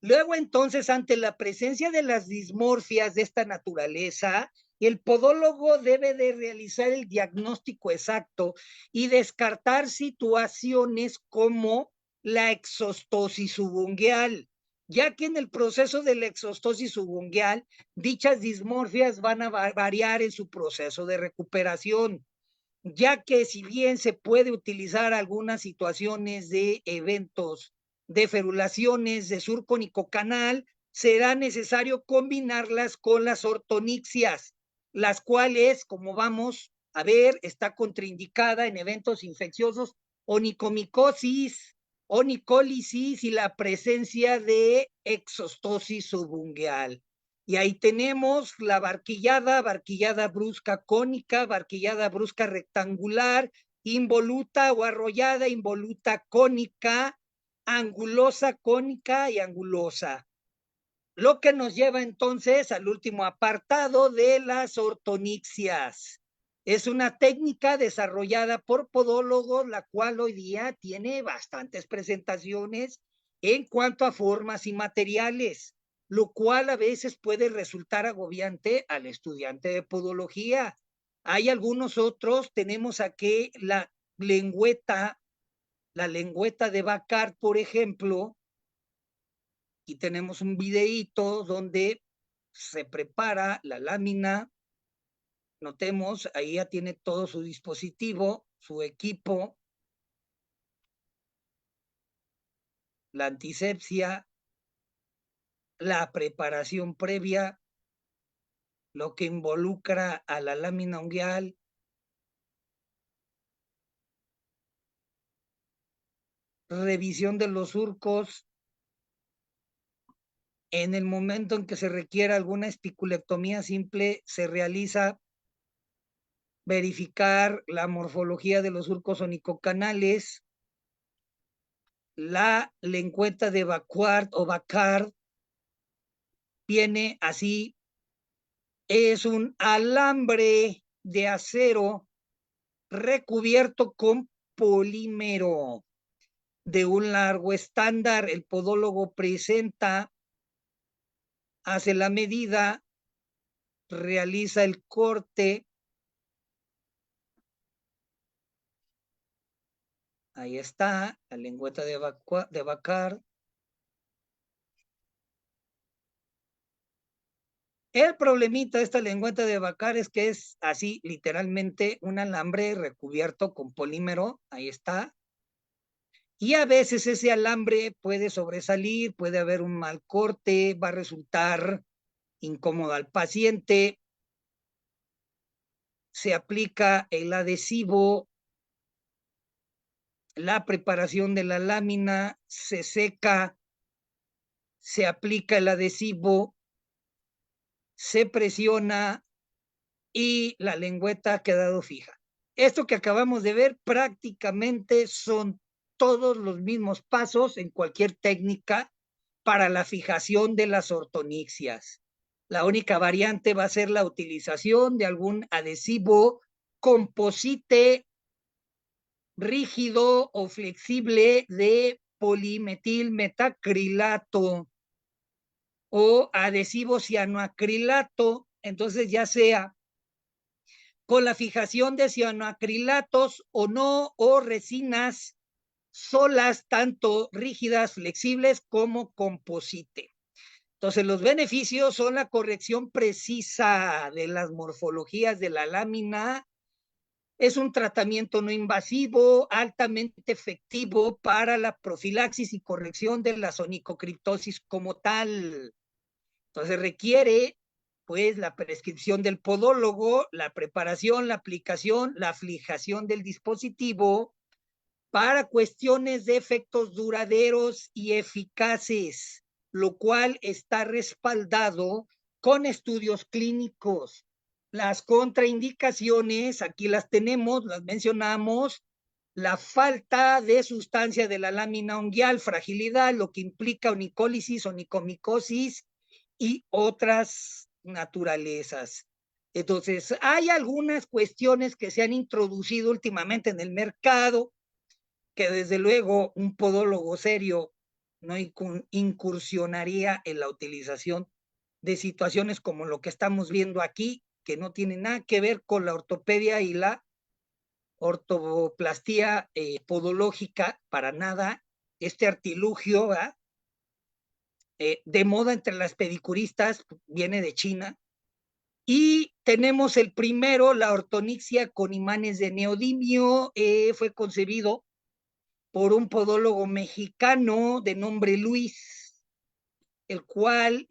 Luego, entonces, ante la presencia de las dismorfias de esta naturaleza, el podólogo debe de realizar el diagnóstico exacto y descartar situaciones como la exostosis subungueal, ya que en el proceso de la exostosis subungueal, dichas dismorfias van a variar en su proceso de recuperación, ya que si bien se puede utilizar algunas situaciones de eventos de ferulaciones de surco nicocanal, será necesario combinarlas con las ortonixias, las cuales, como vamos a ver, está contraindicada en eventos infecciosos, onicomicosis, onicólisis y la presencia de exostosis subungueal. Y ahí tenemos la barquillada brusca cónica, barquillada brusca rectangular, involuta o arrollada, involuta cónica, angulosa cónica y angulosa. Lo que nos lleva entonces al último apartado de las ortonixias. Es una técnica desarrollada por podólogos, la cual hoy día tiene bastantes presentaciones en cuanto a formas y materiales, lo cual a veces puede resultar agobiante al estudiante de podología. Hay algunos otros, tenemos aquí la lengüeta de Bacard, por ejemplo, y tenemos un videíto donde se prepara la lámina. Notemos, ahí ya tiene todo su dispositivo, su equipo, la antisepsia, la preparación previa, lo que involucra a la lámina unguial, revisión de los surcos. En el momento en que se requiera alguna espiculectomía simple, se realiza verificar la morfología de los surcos onicocanales. La lengüeta de Bacard o Bacard viene así, es un alambre de acero recubierto con polímero de un largo estándar. El podólogo presenta, hace la medida, realiza el corte. Ahí está la lengüeta de Bacard. El problemita de esta lengüeta de Bacard es que es así, literalmente, un alambre recubierto con polímero. Ahí está. Y a veces ese alambre puede sobresalir, puede haber un mal corte, va a resultar incómodo al paciente. Se aplica el adhesivo, la preparación de la lámina, se seca, se aplica el adhesivo, se presiona y la lengüeta ha quedado fija. Esto que acabamos de ver prácticamente son todos los mismos pasos en cualquier técnica para la fijación de las ortonixias. La única variante va a ser la utilización de algún adhesivo composite rígido o flexible de polimetilmetacrilato o adhesivo cianoacrilato. Entonces, ya sea con la fijación de cianoacrilatos o no, o resinas solas, tanto rígidas, flexibles como composite. Entonces, los beneficios son la corrección precisa de las morfologías de la lámina. Es un tratamiento no invasivo, altamente efectivo para la profilaxis y corrección de la onicocriptosis como tal. Entonces, requiere pues la prescripción del podólogo, la preparación, la aplicación, la fijación del dispositivo para cuestiones de efectos duraderos y eficaces, lo cual está respaldado con estudios clínicos. Las contraindicaciones, aquí las tenemos, las mencionamos: la falta de sustancia de la lámina unguial, fragilidad, lo que implica onicólisis, onicomicosis y otras naturalezas. Entonces, hay algunas cuestiones que se han introducido últimamente en el mercado, que desde luego un podólogo serio no incursionaría en la utilización de situaciones como lo que estamos viendo aquí, que no tiene nada que ver con la ortopedia y la ortoplastía podológica, para nada. Este artilugio de moda entre las pedicuristas viene de China. Y tenemos el primero, la ortonixia con imanes de neodimio, fue concebido por un podólogo mexicano de nombre Luis, el cual,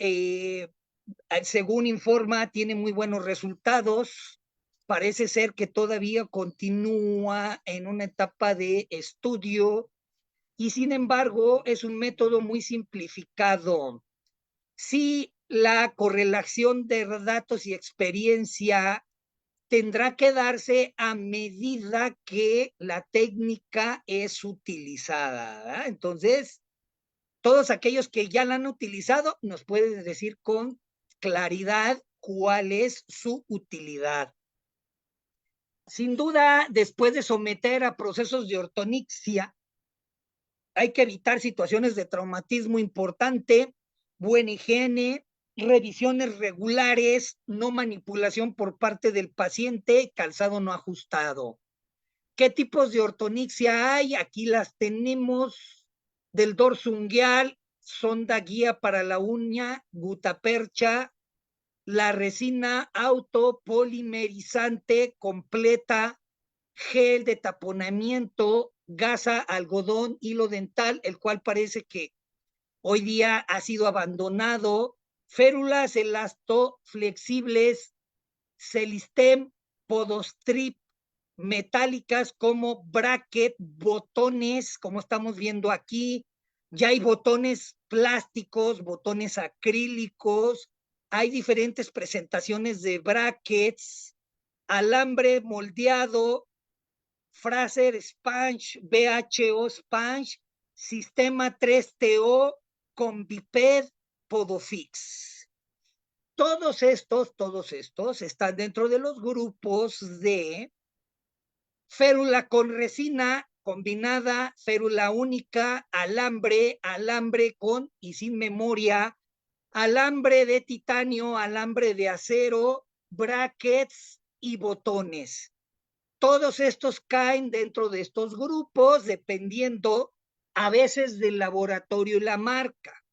según informa, tiene muy buenos resultados. Parece ser que todavía continúa en una etapa de estudio y sin embargo es un método muy simplificado. Sí, la correlación de datos y experiencia tendrá que darse a medida que la técnica es utilizada, ¿verdad? Entonces, todos aquellos que ya la han utilizado nos pueden decir con claridad cuál es su utilidad. Sin duda, después de someter a procesos de ortonictia, hay que evitar situaciones de traumatismo importante, buena higiene, revisiones regulares, no manipulación por parte del paciente, calzado no ajustado. ¿Qué tipos de ortonictia hay? Aquí las tenemos: del dorso unguial, sonda guía para la uña, gutapercha, la resina autopolimerizante completa, gel de taponamiento, gasa, algodón, hilo dental, el cual parece que hoy día ha sido abandonado, férulas elastoflexibles, Celistem, Podostrip, metálicas como bracket, botones, como estamos viendo aquí. Ya hay botones plásticos, botones acrílicos, hay diferentes presentaciones de brackets, alambre moldeado, Fraser Sponge, BHO Sponge, Sistema 3TO, Conviped, Podofix. Todos estos están dentro de los grupos de férula con resina combinada, férula única, alambre, alambre con y sin memoria, alambre de titanio, alambre de acero, brackets y botones. Todos estos caen dentro de estos grupos dependiendo a veces del laboratorio y la marca.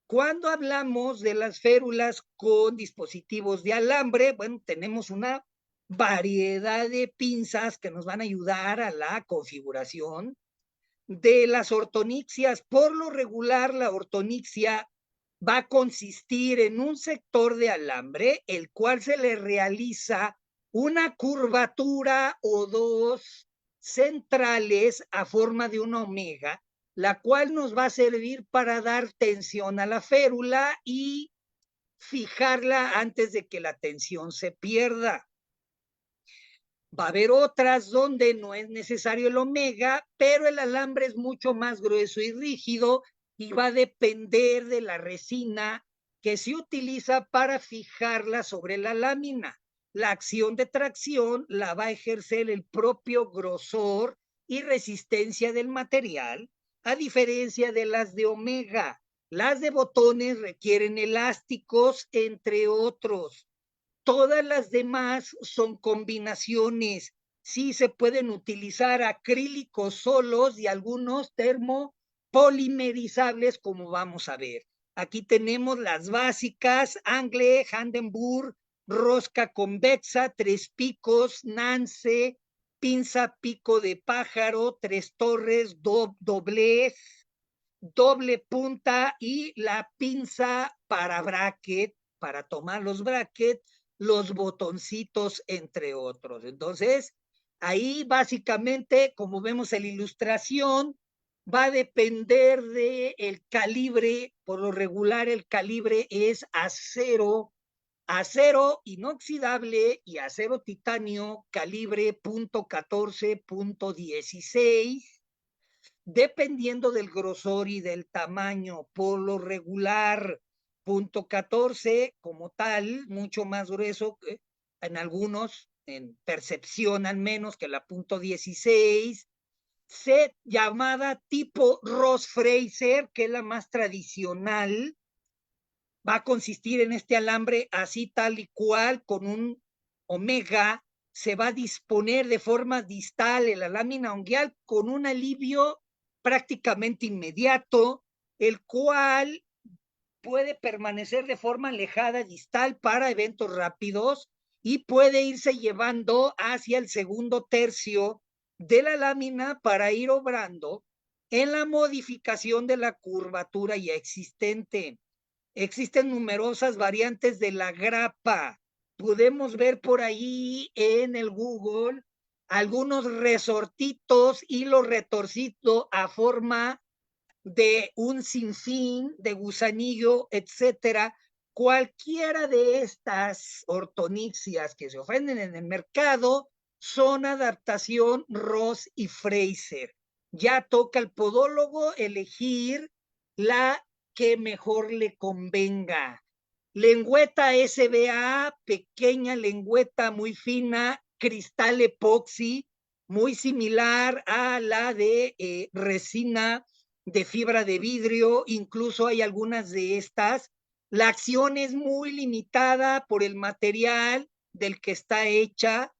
Cuando hablamos de las férulas con dispositivos de alambre, bueno, tenemos una variedad de pinzas que nos van a ayudar a la configuración de las ortoniccias. Por lo regular, la ortoniccia va a consistir en un sector de alambre, el cual se le realiza una curvatura o dos centrales a forma de una omega, la cual nos va a servir para dar tensión a la férula y fijarla antes de que la tensión se pierda. Va a haber otras donde no es necesario el omega, pero el alambre es mucho más grueso y rígido y va a depender de la resina que se utiliza para fijarla sobre la lámina. La acción de tracción la va a ejercer el propio grosor y resistencia del material, a diferencia de las de omega. Las de botones requieren elásticos, entre otros. Todas las demás son combinaciones. Sí se pueden utilizar acrílicos solos y algunos termopolimerizables, como vamos a ver. Aquí tenemos las básicas: Angle, Hindenburg, rosca convexa, tres picos, Nance, pinza pico de pájaro, tres torres, doblez, doble punta y la pinza para bracket, para tomar los brackets, los botoncitos, entre otros. Entonces, ahí básicamente, como vemos en la ilustración, va a depender del calibre. Por lo regular, el calibre es acero, acero inoxidable y acero titanio, calibre .14, .16, dependiendo del grosor y del tamaño. Por lo regular, .14 como tal, mucho más grueso en algunos, en percepción al menos, que la .16, set llamada tipo Ross Fraser, que es la más tradicional. Va a consistir en este alambre así tal y cual, con un omega. Se va a disponer de forma distal en la lámina unguial con un alivio prácticamente inmediato, el cual puede permanecer de forma alejada distal para eventos rápidos y puede irse llevando hacia el segundo tercio de la lámina para ir obrando en la modificación de la curvatura ya existente. Existen numerosas variantes de la grapa. Podemos ver por ahí en el Google algunos resortitos, hilo retorcido a forma de un sinfín, de gusanillo, etcétera. Cualquiera de estas ortonixias que se ofrecen en el mercado son adaptación Ross y Fraser. Ya toca al podólogo elegir la que mejor le convenga. Lengüeta SBA, pequeña lengüeta muy fina, cristal epoxi, muy similar a la de resina de fibra de vidrio, incluso hay algunas de estas. La acción es muy limitada por el material del que está hecha,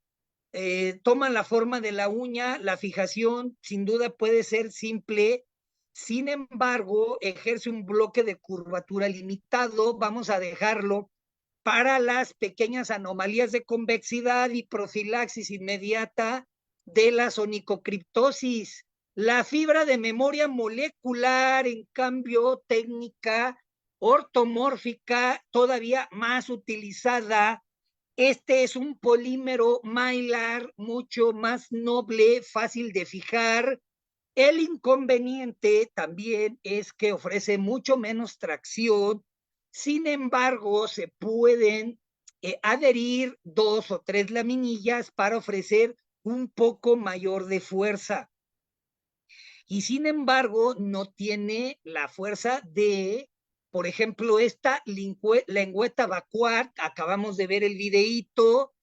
toman la forma de la uña, la fijación sin duda puede ser simple, sin embargo, ejerce un bloque de curvatura limitado, vamos a dejarlo para las pequeñas anomalías de convexidad y profilaxis inmediata de la sonicocriptosis. La fibra de memoria molecular, en cambio, técnica ortomórfica, todavía más utilizada. Este es un polímero Mylar mucho más noble, fácil de fijar. El inconveniente también es que ofrece mucho menos tracción. Sin embargo, se pueden adherir 2 o 3 laminillas para ofrecer un poco mayor de fuerza. Y sin embargo, no tiene la fuerza de, por ejemplo, esta lengüeta vacuar. Acabamos de ver el videíto.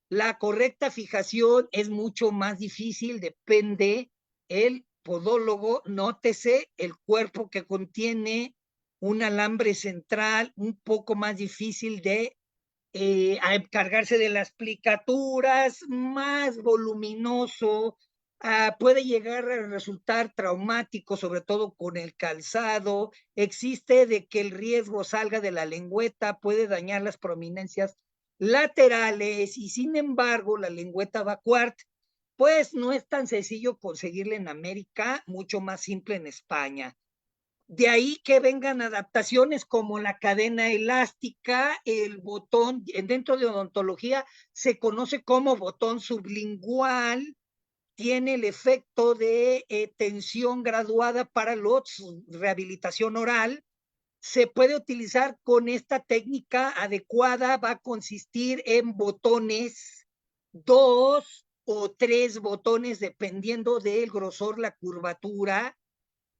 La correcta fijación es mucho más difícil, depende el podólogo. Nótese el cuerpo que contiene un alambre central un poco más difícil de cargarse de las plicaturas, más voluminoso, puede llegar a resultar traumático, sobre todo con el calzado. Existe de que el riesgo salga de la lengüeta, puede dañar las prominencias laterales y sin embargo la lengüeta vacuart pues no es tan sencillo conseguirla en América, mucho más simple en España. De ahí que vengan adaptaciones como la cadena elástica, el botón, dentro de odontología se conoce como botón sublingual, tiene el efecto de tensión graduada para la rehabilitación oral. Se puede utilizar con esta técnica adecuada, va a consistir en botones, 2 o 3 botones, dependiendo del grosor, la curvatura,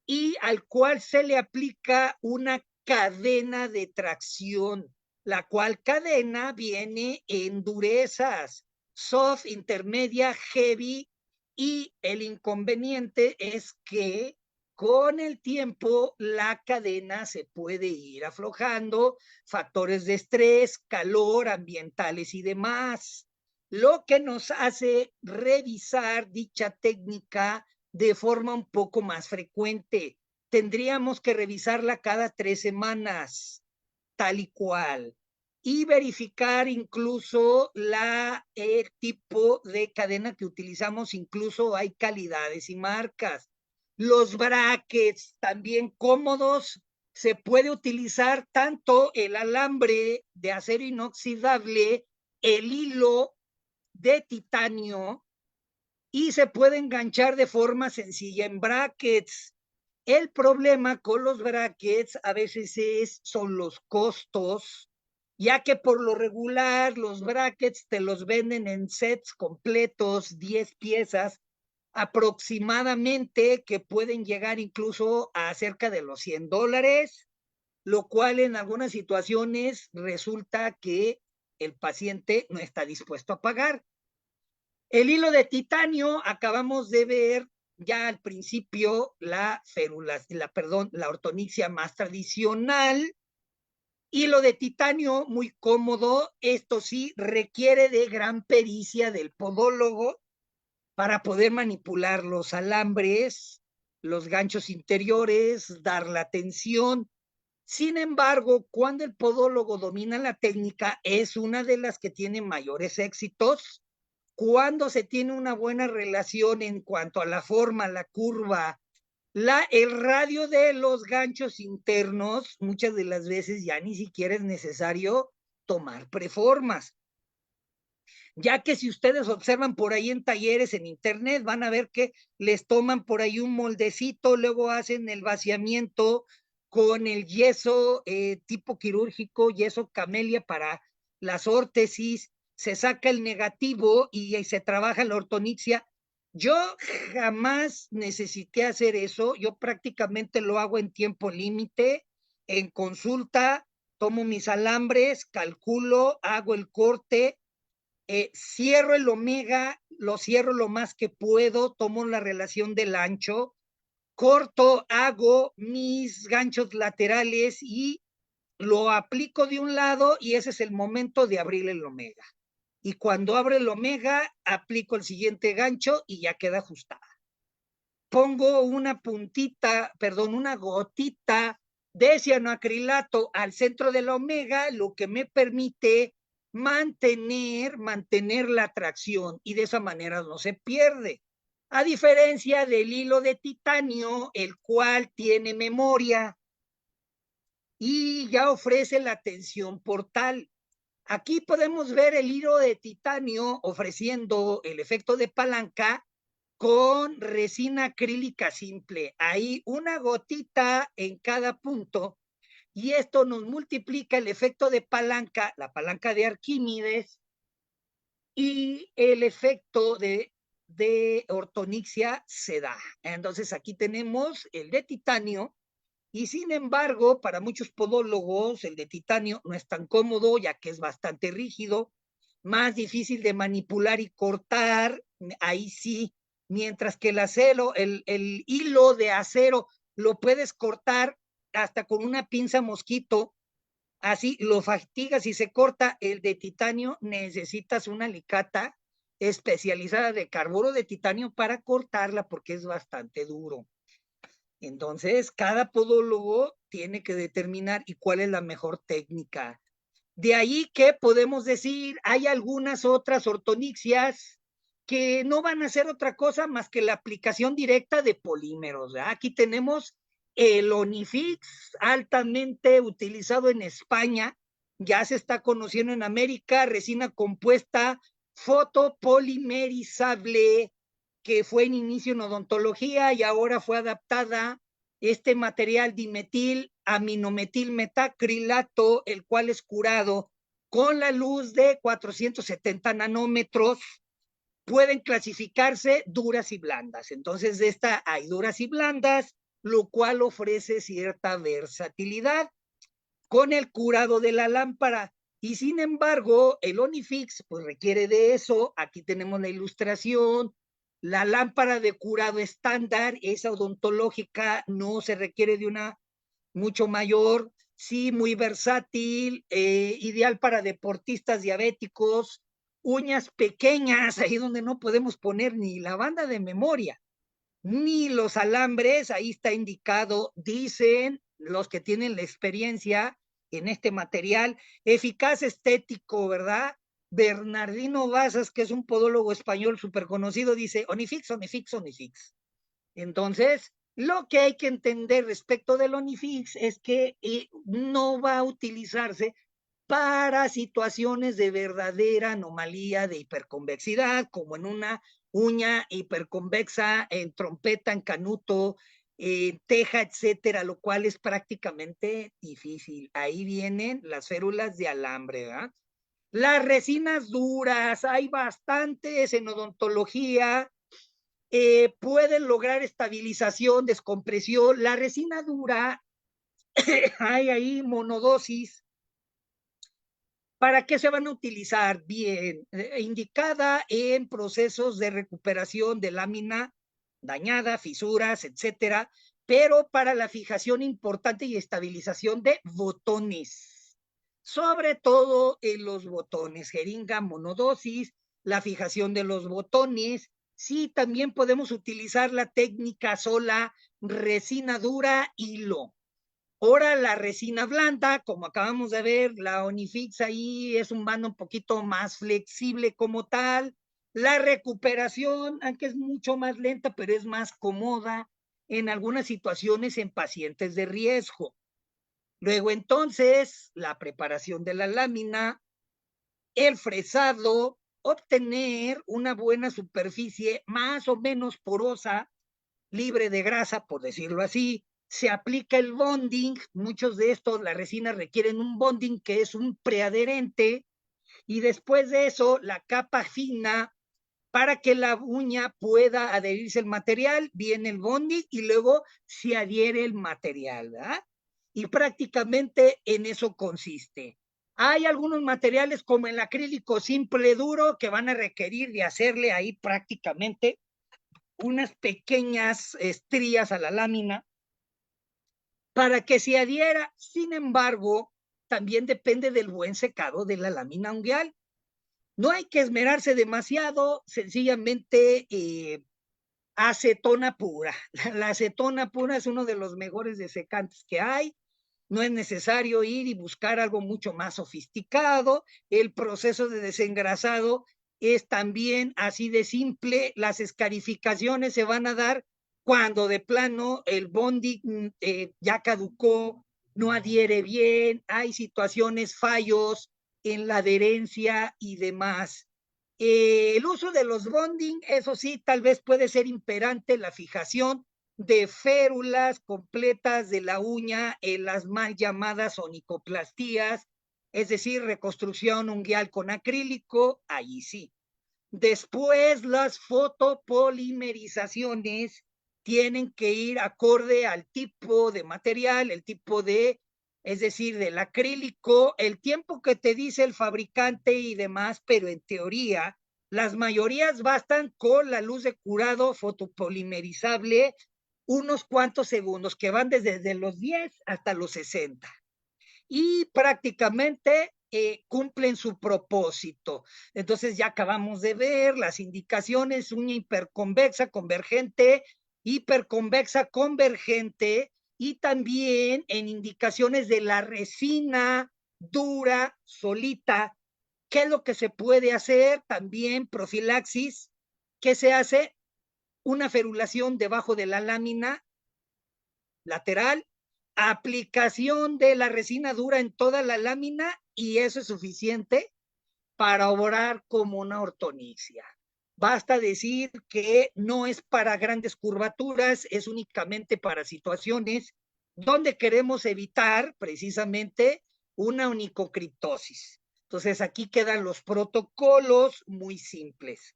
y al cual se le aplica una cadena de tracción, la cual cadena viene en durezas, soft, intermedia, heavy, y el inconveniente es que con el tiempo la cadena se puede ir aflojando, factores de estrés, calor, ambientales y demás, lo que nos hace revisar dicha técnica de forma un poco más frecuente. Tendríamos que revisarla cada 3 semanas, tal y cual, y verificar incluso el tipo de cadena que utilizamos, incluso hay calidades y marcas. Los brackets también cómodos, se puede utilizar tanto el alambre de acero inoxidable, el hilo de titanio, y se puede enganchar de forma sencilla en brackets. El problema con los brackets a veces son los costos, ya que por lo regular los brackets te los venden en sets completos, 10 piezas aproximadamente, que pueden llegar incluso a cerca de los $100, lo cual en algunas situaciones resulta que el paciente no está dispuesto a pagar. El hilo de titanio, acabamos de ver ya al principio la ortonixia más tradicional. Hilo de titanio muy cómodo, esto sí requiere de gran pericia del podólogo para poder manipular los alambres, los ganchos interiores, dar la tensión. Sin embargo, cuando el podólogo domina la técnica, es una de las que tiene mayores éxitos. Cuando se tiene una buena relación en cuanto a la forma, la curva El radio de los ganchos internos, muchas de las veces ya ni siquiera es necesario tomar preformas, ya que si ustedes observan por ahí en talleres en internet, van a ver que les toman por ahí un moldecito, luego hacen el vaciamiento con el yeso tipo quirúrgico, yeso camelia para las órtesis, se saca el negativo y se trabaja la ortonictia. Yo jamás necesité hacer eso, yo prácticamente lo hago en tiempo límite, en consulta, tomo mis alambres, calculo, hago el corte, cierro el omega, lo cierro lo más que puedo, tomo la relación del ancho, corto, hago mis ganchos laterales y lo aplico de un lado y ese es el momento de abrir el omega. Y cuando abro el omega, aplico el siguiente gancho y ya queda ajustada. Pongo una una gotita de cianoacrilato al centro de la omega, lo que me permite mantener la tracción y de esa manera no se pierde. A diferencia del hilo de titanio, el cual tiene memoria y ya ofrece la tensión portal. Aquí podemos ver el hilo de titanio ofreciendo el efecto de palanca con resina acrílica simple. Ahí una gotita en cada punto y esto nos multiplica el efecto de palanca, la palanca de Arquímedes y el efecto de ortonixia se da. Entonces aquí tenemos el de titanio y sin embargo para muchos podólogos el de titanio no es tan cómodo ya que es bastante rígido, más difícil de manipular y cortar, ahí sí, mientras que el acero, el hilo de acero lo puedes cortar hasta con una pinza mosquito, así lo fatigas y se corta. El de titanio necesitas una alicata especializada de carburo de titanio para cortarla porque es bastante duro. Entonces, cada podólogo tiene que determinar y cuál es la mejor técnica. De ahí que podemos decir, hay algunas otras ortonixias que no van a hacer otra cosa más que la aplicación directa de polímeros, ¿verdad? Aquí tenemos el Onifix, altamente utilizado en España, ya se está conociendo en América, resina compuesta fotopolimerizable, que fue en inicio en odontología y ahora fue adaptada este material dimetil aminometil metacrilato, el cual es curado con la luz de 470 nanómetros, pueden clasificarse duras y blandas. Entonces, de esta hay duras y blandas, lo cual ofrece cierta versatilidad con el curado de la lámpara. Y sin embargo, el Onifix pues requiere de eso. Aquí tenemos la ilustración. La lámpara de curado estándar, esa odontológica, no se requiere de una mucho mayor, sí, muy versátil, ideal para deportistas diabéticos, uñas pequeñas, ahí donde no podemos poner ni la banda de memoria, ni los alambres, ahí está indicado, dicen los que tienen la experiencia en este material, eficaz estético, ¿verdad? Bernardino Bazas, que es un podólogo español súper conocido, dice Onifix, Onifix, Onifix. Entonces, lo que hay que entender respecto del Onifix es que no va a utilizarse para situaciones de verdadera anomalía de hiperconvexidad, como en una uña hiperconvexa, en trompeta, en canuto, en teja, etcétera, lo cual es prácticamente difícil. Ahí vienen las férulas de alambre, ¿verdad? Las resinas duras, hay bastantes en odontología, pueden lograr estabilización, descompresión. La resina dura, hay ahí monodosis. ¿Para qué se van a utilizar? Bien, indicada en procesos de recuperación de lámina dañada, fisuras, etcétera, pero para la fijación importante y estabilización de botones, sobre todo en los botones, jeringa, monodosis, la fijación de los botones. Sí, también podemos utilizar la técnica sola, resina dura, hilo. Ahora la resina blanda, como acabamos de ver, la Onifix ahí es un bando un poquito más flexible como tal. La recuperación, aunque es mucho más lenta, pero es más cómoda. en algunas situaciones en pacientes de riesgo. Luego entonces, la preparación de la lámina, el fresado, obtener una buena superficie más o menos porosa, libre de grasa, por decirlo así. Se aplica el bonding, muchos de estos, la resina requieren un bonding que es un preadherente, y después de eso, la capa fina para que la uña pueda adherirse al material, viene el bonding y luego se adhiere el material, ¿verdad? Y prácticamente en eso consiste. Hay algunos materiales como el acrílico simple duro que van a requerir de hacerle ahí prácticamente unas pequeñas estrías a la lámina para que se adhiera. Sin embargo, también depende del buen secado de la lámina unguial. No hay que esmerarse demasiado, sencillamente acetona pura. La acetona pura es uno de los mejores desecantes que hay. No es necesario ir y buscar algo mucho más sofisticado. El proceso de desengrasado es también así de simple. Las escarificaciones se van a dar cuando de plano el bonding ya caducó, no adhiere bien, hay situaciones, fallos en la adherencia y demás. El uso de los bonding, eso sí, tal vez puede ser imperante la fijación de férulas completas de la uña en las mal llamadas onicoplastías, es decir, reconstrucción unguial con acrílico, ahí sí. Después, las fotopolimerizaciones tienen que ir acorde al tipo de material, el tipo de, es decir, del acrílico, el tiempo que te dice el fabricante y demás, pero en teoría, las mayorías bastan con la luz de curado fotopolimerizable unos cuantos segundos, que van desde los 10 hasta los 60. Y prácticamente cumplen su propósito. Entonces ya acabamos de ver las indicaciones: uña hiperconvexa, convergente, hiperconvexa, convergente, y también en indicaciones de la resina dura, solita. ¿Qué es lo que se puede hacer? También profilaxis. ¿Qué se hace? Una ferulación debajo de la lámina lateral, aplicación de la resina dura en toda la lámina, y eso es suficiente para obrar como una ortonicia. Basta decir que no es para grandes curvaturas, es únicamente para situaciones donde queremos evitar precisamente una onicocriptosis. Entonces aquí quedan los protocolos muy simples.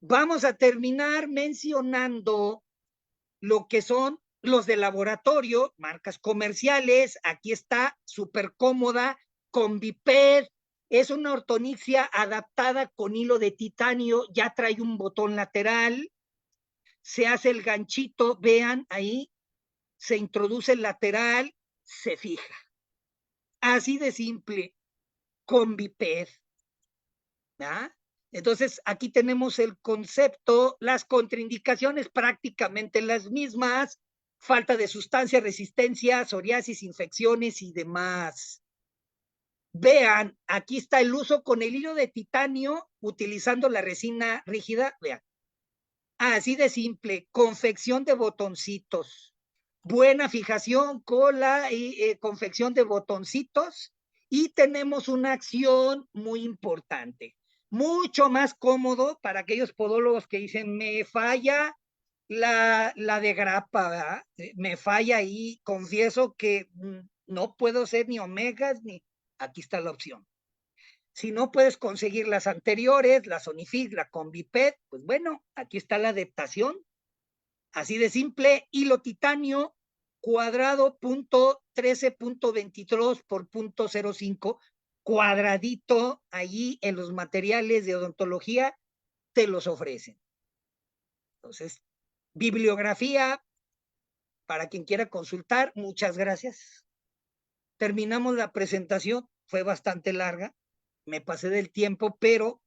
Vamos a terminar mencionando lo que son los de laboratorio, marcas comerciales. Aquí está, súper cómoda, con Biped. Es una ortonicia adaptada con hilo de titanio, ya trae un botón lateral, se hace el ganchito, vean ahí, se introduce el lateral, se fija. Así de simple, con Biped. ¿Ah? Entonces, aquí tenemos el concepto, las contraindicaciones prácticamente las mismas: falta de sustancia, resistencia, psoriasis, infecciones y demás. Vean, aquí está el uso con el hilo de titanio utilizando la resina rígida. Vean, así de simple, confección de botoncitos, buena fijación con la confección de botoncitos, y tenemos una acción muy importante, mucho más cómodo para aquellos podólogos que dicen: me falla la de grapa, ¿verdad? Me falla y confieso que no puedo ser ni omegas ni... Aquí está la opción. Si no puedes conseguir las anteriores, la Sonifig, la Conviped, pues bueno, aquí está la adaptación. Así de simple, hilo titanio cuadrado punto 13.22 por punto 05, cuadradito, allí en los materiales de odontología te los ofrecen. Entonces, bibliografía para quien quiera consultar. Muchas gracias. Terminamos la presentación, fue bastante larga, me pasé del tiempo, pero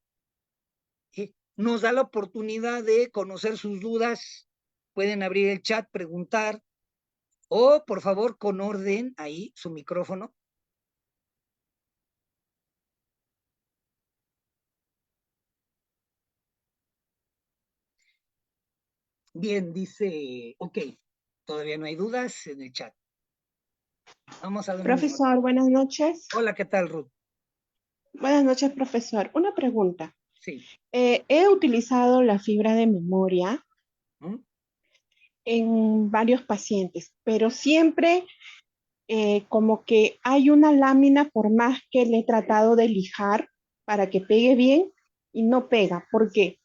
nos da la oportunidad de conocer sus dudas. Pueden abrir el chat, preguntar, o por favor, con orden, ahí su micrófono. Bien, dice, ok. Todavía no hay dudas en el chat. Vamos a dar un minuto. Profesor, buenas noches. Hola, ¿qué tal, Ruth? Buenas noches, profesor. Una pregunta. Sí. He utilizado la fibra de memoria ¿Mm? en varios pacientes, pero siempre como que hay una lámina por más que le he tratado de lijar para que pegue bien y no pega. ¿Por qué?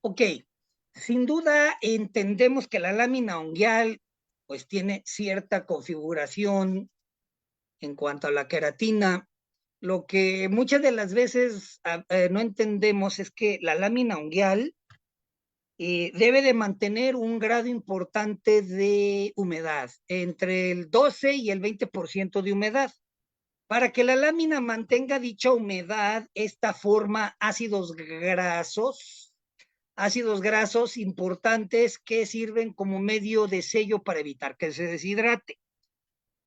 Ok, sin duda entendemos que la lámina unguial pues tiene cierta configuración en cuanto a la queratina. Lo que muchas de las veces no entendemos es que la lámina unguial debe de mantener un grado importante de humedad, entre el 12 y el 20% de humedad. Para que la lámina mantenga dicha humedad, esta forma ácidos grasos importantes que sirven como medio de sello para evitar que se deshidrate.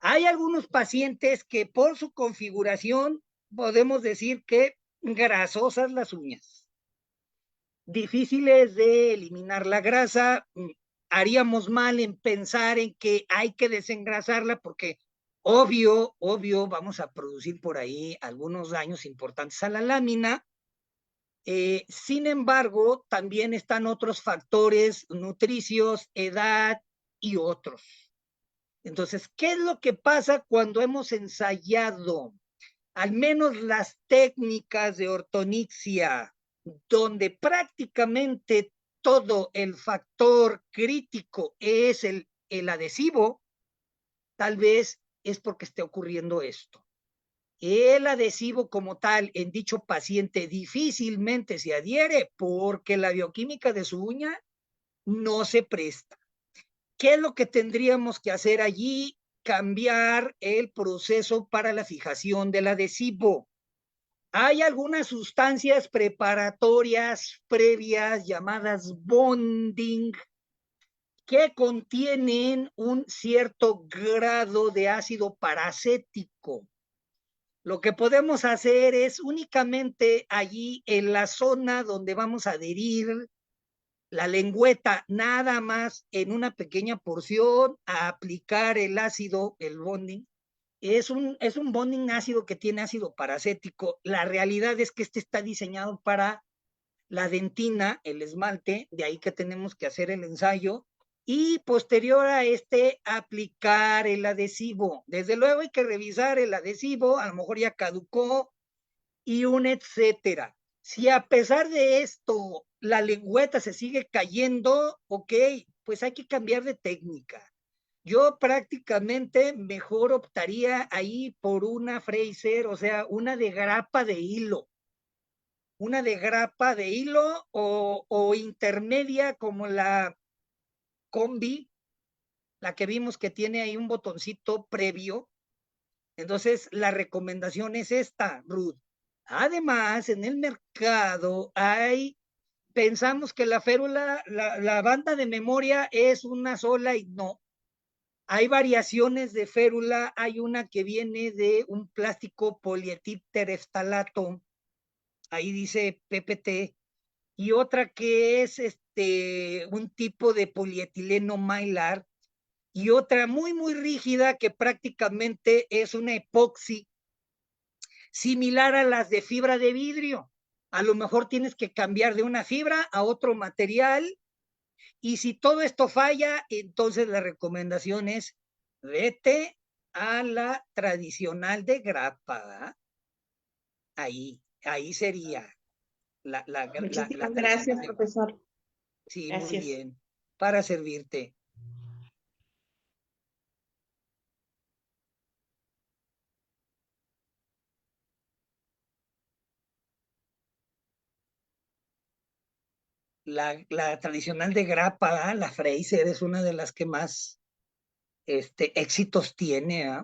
Hay algunos pacientes que por su configuración podemos decir que grasosas las uñas, difíciles de eliminar la grasa. Haríamos mal en pensar en que hay que desengrasarla porque obvio, vamos a producir por ahí algunos daños importantes a la lámina. Sin embargo, también están otros factores nutricios, edad y otros. Entonces, ¿qué es lo que pasa cuando hemos ensayado al menos las técnicas de ortonictia, donde prácticamente todo el factor crítico es el adhesivo? Tal vez es porque esté ocurriendo esto. El adhesivo como tal en dicho paciente difícilmente se adhiere porque la bioquímica de su uña no se presta. ¿Qué es lo que tendríamos que hacer allí? Cambiar el proceso para la fijación del adhesivo. Hay algunas sustancias preparatorias previas llamadas bonding que contienen un cierto grado de ácido paracético. Lo que podemos hacer es únicamente allí en la zona donde vamos a adherir la lengüeta, nada más en una pequeña porción, a aplicar el ácido, el bonding. Es un bonding ácido que tiene ácido paracético. La realidad es que este está diseñado para la dentina, el esmalte, de ahí que tenemos que hacer el ensayo, y posterior a este aplicar el adhesivo. Desde luego hay que revisar el adhesivo, a lo mejor ya caducó y un etcétera. Si a pesar de esto la lengüeta se sigue cayendo, ok, pues hay que cambiar de técnica. Yo prácticamente mejor optaría ahí por una Fraser, o sea, una de grapa de hilo. Una de grapa de hilo o intermedia como la combi, la que vimos que tiene ahí un botoncito previo. Entonces, la recomendación es esta, Ruth. Además, en el mercado pensamos que la férula, la banda de memoria es una sola y no. Hay variaciones de férula, hay una que viene de un plástico polietiltereftalato, ahí dice PPT, y otra que es un tipo de polietileno mylar, y otra muy, muy rígida que prácticamente es una epoxi, similar a las de fibra de vidrio. A lo mejor tienes que cambiar de una fibra a otro material, y si todo esto falla, entonces la recomendación es vete a la tradicional de grapa. Ahí sería Muchísimas gracias, profesor. Sí, muy Gracias. bien. Para servirte. La tradicional de grapa, la Fraser, es una de las que más éxitos tiene.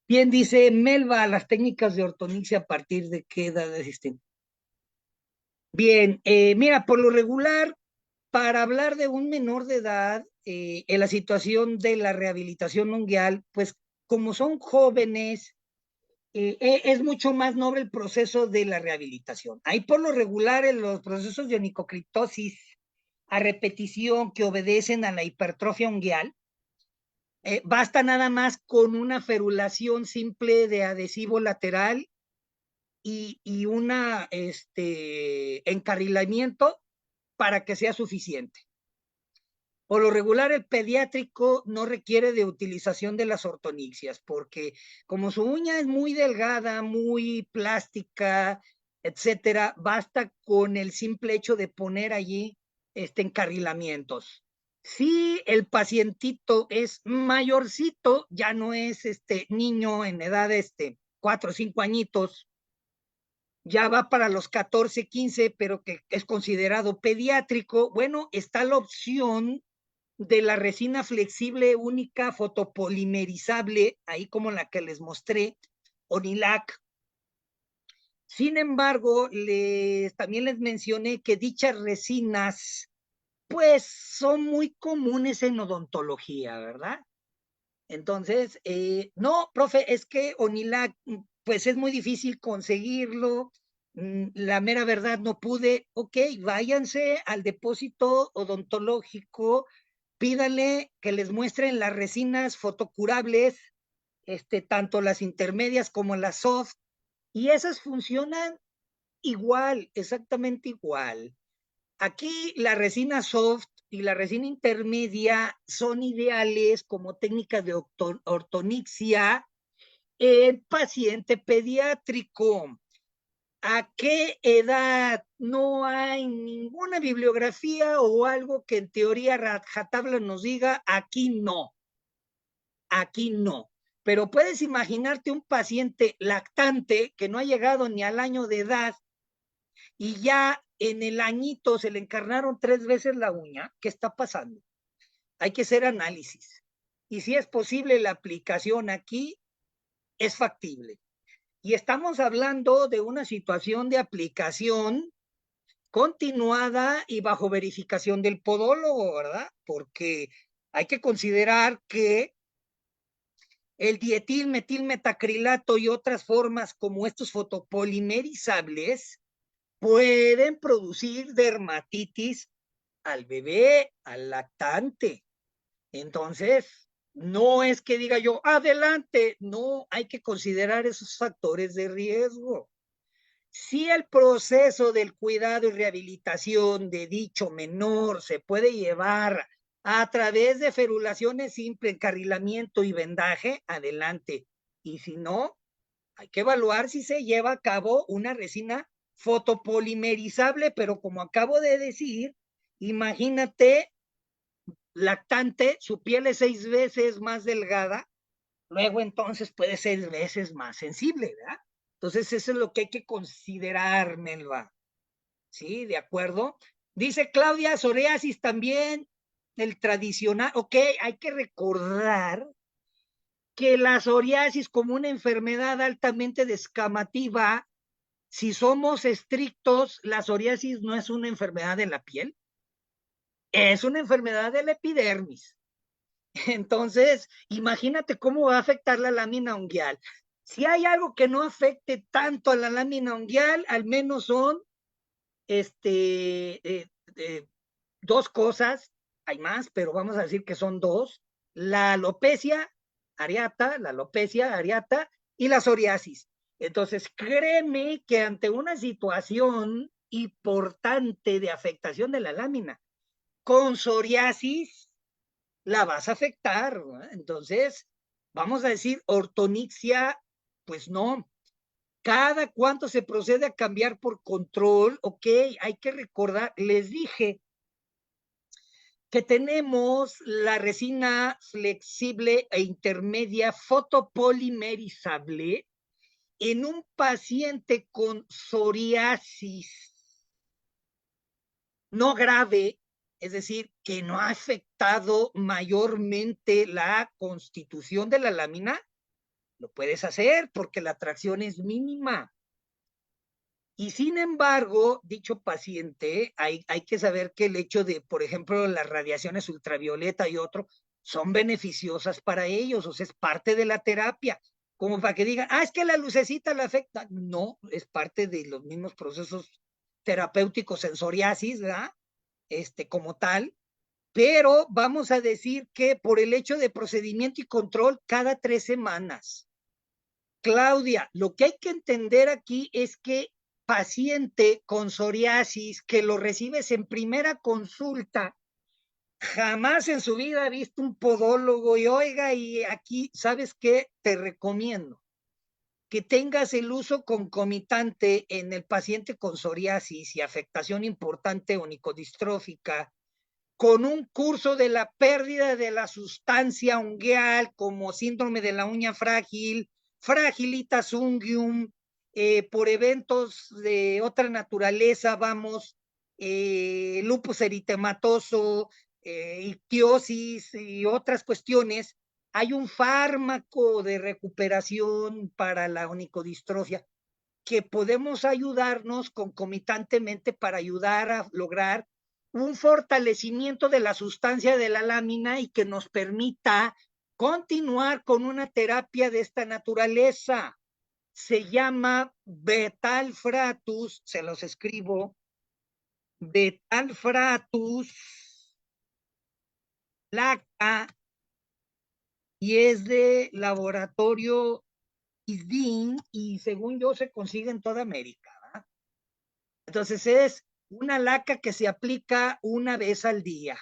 Bien, dice Melba, las técnicas de ortonictia a partir de qué edad existen. Bien, mira, por lo regular, para hablar de un menor de edad, en la situación de la rehabilitación unguial, pues como son jóvenes, es mucho más noble el proceso de la rehabilitación. Ahí por lo regular en los procesos de onicocriptosis a repetición que obedecen a la hipertrofia unguial, basta nada más con una ferulación simple de adhesivo lateral y una encarrilamiento para que sea suficiente. Por lo regular, el pediátrico no requiere de utilización de las ortonixias, porque como su uña es muy delgada, muy plástica, etcétera, basta con el simple hecho de poner allí encarrilamientos. Si el pacientito es mayorcito, ya no es niño en edad 4 o 5 añitos, ya va para los 14, 15, pero que es considerado pediátrico, bueno, está la opción de la resina flexible única fotopolimerizable, ahí como la que les mostré, Onilac. Sin embargo, también les mencioné que dichas resinas, pues, son muy comunes en odontología, ¿verdad? Entonces, no, profe, es que Onilac, pues es muy difícil conseguirlo. La mera verdad no pude. Ok, váyanse al depósito odontológico, pídanle que les muestren las resinas fotocurables, tanto las intermedias como las soft, y esas funcionan igual, exactamente igual. Aquí la resina soft y la resina intermedia son ideales como técnicas de ortonixia en paciente pediátrico. ¿A qué edad? No hay ninguna bibliografía o algo que en teoría rajatabla nos diga aquí no, aquí no. Pero puedes imaginarte un paciente lactante que no ha llegado ni al año de edad y ya en el añito se le encarnaron 3 veces la uña. ¿Qué está pasando? Hay que hacer análisis. Y si es posible la aplicación aquí, es factible. Y estamos hablando de una situación de aplicación continuada y bajo verificación del podólogo, ¿verdad? Porque hay que considerar que el dietil metilmetacrilato y otras formas como estos fotopolimerizables pueden producir dermatitis al bebé, al lactante. Entonces, no es que diga yo, adelante, no, hay que considerar esos factores de riesgo. Si el proceso del cuidado y rehabilitación de dicho menor se puede llevar a través de ferulaciones simples, encarrilamiento y vendaje, adelante. Y si no, hay que evaluar si se lleva a cabo una resina fotopolimerizable, pero como acabo de decir, imagínate, lactante, su piel es 6 veces más delgada, luego entonces puede ser 6 veces más sensible, ¿verdad? Entonces eso es lo que hay que considerar, Melba. ¿Sí? ¿De acuerdo? Dice Claudia, psoriasis también, el tradicional, ok, hay que recordar que la psoriasis como una enfermedad altamente descamativa, si somos estrictos, la psoriasis no es una enfermedad de la piel, es una enfermedad de la epidermis. Entonces, imagínate cómo va a afectar la lámina unguial. Si hay algo que no afecte tanto a la lámina unguial, al menos son dos cosas, hay más, pero vamos a decir que son dos: la alopecia areata y la psoriasis. Entonces, créeme que ante una situación importante de afectación de la lámina con psoriasis, la vas a afectar, ¿no? Entonces, vamos a decir, ortonixia, pues no. ¿Cada cuánto se procede a cambiar por control? Ok, hay que recordar, les dije que tenemos la resina flexible e intermedia fotopolimerizable en un paciente con psoriasis no grave, es decir, que no ha afectado mayormente la constitución de la lámina. Lo puedes hacer porque la tracción es mínima. Y sin embargo, dicho paciente, hay que saber que el hecho de, por ejemplo, las radiaciones ultravioleta y otro, son beneficiosas para ellos, o sea, es parte de la terapia, como para que digan, es que la lucecita la afecta. No, es parte de los mismos procesos terapéuticos en psoriasis, ¿verdad? Como tal, pero vamos a decir que por el hecho de procedimiento y control cada 3 semanas. Claudia, lo que hay que entender aquí es que paciente con psoriasis que lo recibes en primera consulta, jamás en su vida ha visto un podólogo y oiga, y aquí, ¿sabes qué? Te recomiendo que tengas el uso concomitante en el paciente con psoriasis y afectación importante onicodistrófica con un curso de la pérdida de la sustancia ungueal como síndrome de la uña frágil, fragilitas unguium, por eventos de otra naturaleza, vamos, lupus eritematoso, ictiosis y otras cuestiones. Hay un fármaco de recuperación para la onicodistrofia que podemos ayudarnos concomitantemente para ayudar a lograr un fortalecimiento de la sustancia de la lámina y que nos permita continuar con una terapia de esta naturaleza. Se llama Betalfratus, se los escribo, Betalfratus laca, y es de laboratorio ISDIN, y según yo se consigue en toda América, ¿verdad? Entonces es una laca que se aplica una vez al día.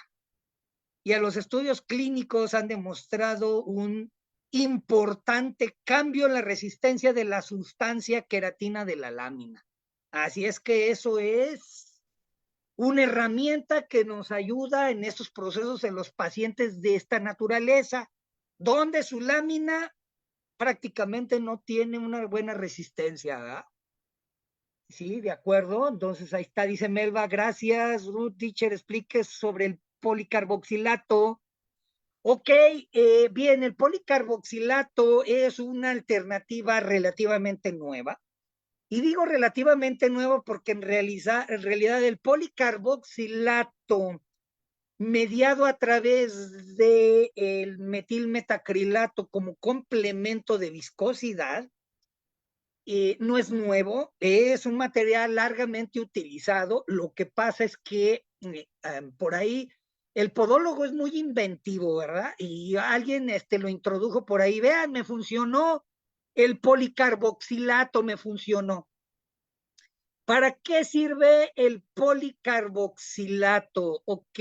Y a los estudios clínicos han demostrado un importante cambio en la resistencia de la sustancia queratina de la lámina. Así es que eso es una herramienta que nos ayuda en estos procesos en los pacientes de esta naturaleza, donde su lámina prácticamente no tiene una buena resistencia, ¿verdad? Sí, de acuerdo. Entonces ahí está, dice Melba, gracias, Ruth Teacher, explique sobre el policarboxilato. Ok, bien, el policarboxilato es una alternativa relativamente nueva. Y digo relativamente nueva porque en realidad el policarboxilato mediado a través del metilmetacrilato como complemento de viscosidad, no es nuevo, es un material largamente utilizado. Lo que pasa es que por ahí el podólogo es muy inventivo, ¿verdad? Y alguien lo introdujo por ahí, vean, me funcionó, el policarboxilato me funcionó. ¿Para qué sirve el policarboxilato? Ok,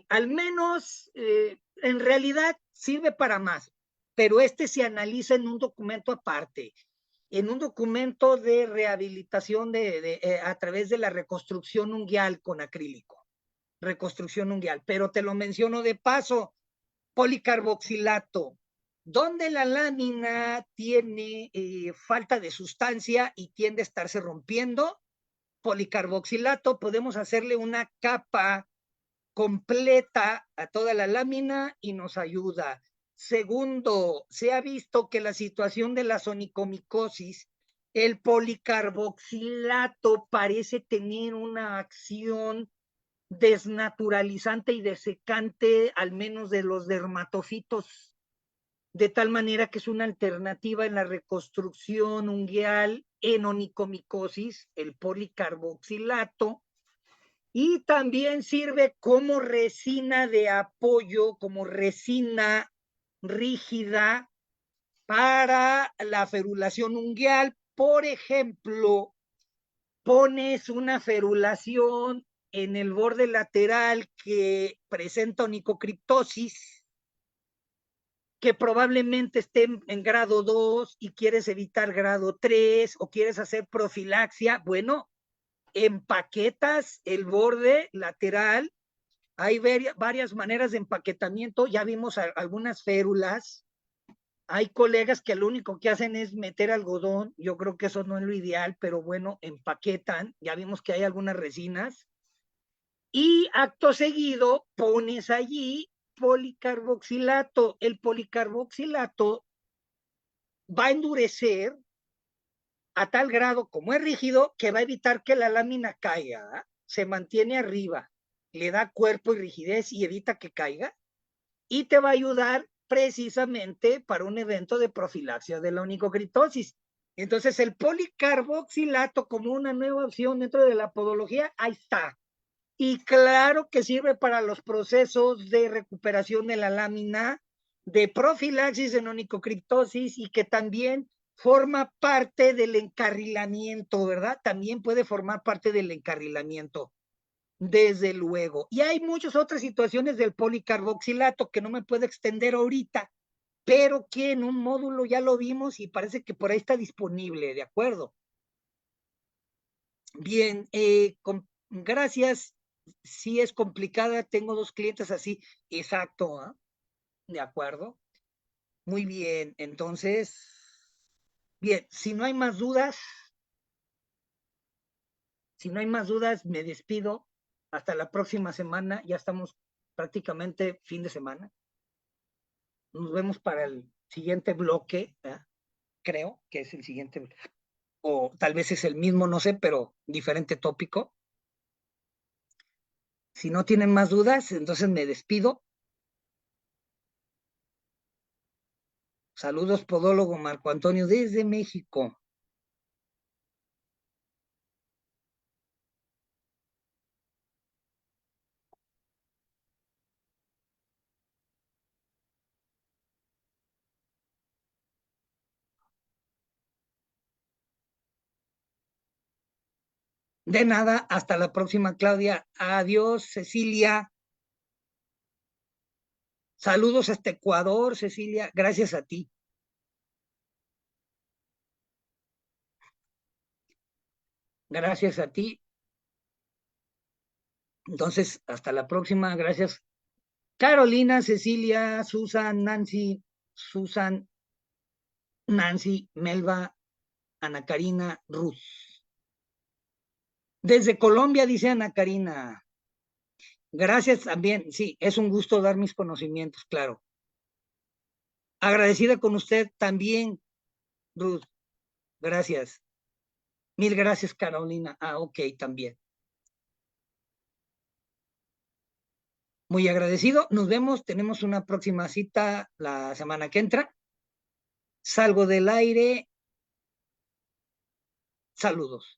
al menos en realidad sirve para más, pero se analiza en un documento aparte, en un documento de rehabilitación a través de la reconstrucción ungueal con acrílico, reconstrucción ungueal, pero te lo menciono de paso, policarboxilato, donde la lámina tiene falta de sustancia y tiende a estarse rompiendo, policarboxilato podemos hacerle una capa completa a toda la lámina y nos ayuda. Segundo, se ha visto que la situación de la onicomicosis, el policarboxilato parece tener una acción desnaturalizante y desecante, al menos de los dermatofitos, de tal manera que es una alternativa en la reconstrucción ungueal en onicomicosis, el policarboxilato, y también sirve como resina de apoyo, como resina rígida para la ferulación ungueal. Por ejemplo, pones una ferulación en el borde lateral que presenta onicocriptosis, que probablemente esté en grado 2 y quieres evitar grado 3 o quieres hacer profilaxia. Bueno, empaquetas el borde lateral. Hay varias maneras de empaquetamiento. Ya vimos algunas férulas. Hay colegas que lo único que hacen es meter algodón. Yo creo que eso no es lo ideal, pero bueno, empaquetan. Ya vimos que hay algunas resinas. Y acto seguido pones allí policarboxilato. El policarboxilato va a endurecer a tal grado como es rígido que va a evitar que la lámina caiga, ¿eh? Se mantiene arriba, le da cuerpo y rigidez y evita que caiga, y te va a ayudar precisamente para un evento de profilaxia de la onicocriptosis. Entonces, el policarboxilato como una nueva opción dentro de la podología, ahí está. Y claro que sirve para los procesos de recuperación de la lámina, de profilaxis en onicocriptosis, y que también forma parte del encarrilamiento, ¿verdad? También puede formar parte del encarrilamiento, desde luego. Y hay muchas otras situaciones del policarboxilato que no me puedo extender ahorita, pero que en un módulo ya lo vimos y parece que por ahí está disponible, ¿de acuerdo? Bien, gracias. Sí es complicada, tengo 2 clientes así, exacto, ¿eh? De acuerdo. Muy bien, entonces, bien, si no hay más dudas, me despido. Hasta la próxima semana, ya estamos prácticamente fin de semana. Nos vemos para el siguiente bloque, ¿eh? Creo que es el siguiente, o tal vez es el mismo, no sé, pero diferente tópico. Si no tienen más dudas, entonces me despido. Saludos, podólogo Marco Antonio desde México. De nada, hasta la próxima, Claudia. Adiós, Cecilia. Saludos hasta Ecuador, Cecilia. Gracias a ti. Gracias a ti. Entonces, hasta la próxima. Gracias. Carolina, Cecilia, Susan, Nancy, Melba, Ana Karina, Ruth. Desde Colombia, dice Ana Karina. Gracias también. Sí, es un gusto dar mis conocimientos, claro. Agradecida con usted también, Ruth. Gracias. Mil gracias, Carolina. Ok, también. Muy agradecido. Nos vemos. Tenemos una próxima cita la semana que entra. Salgo del aire. Saludos.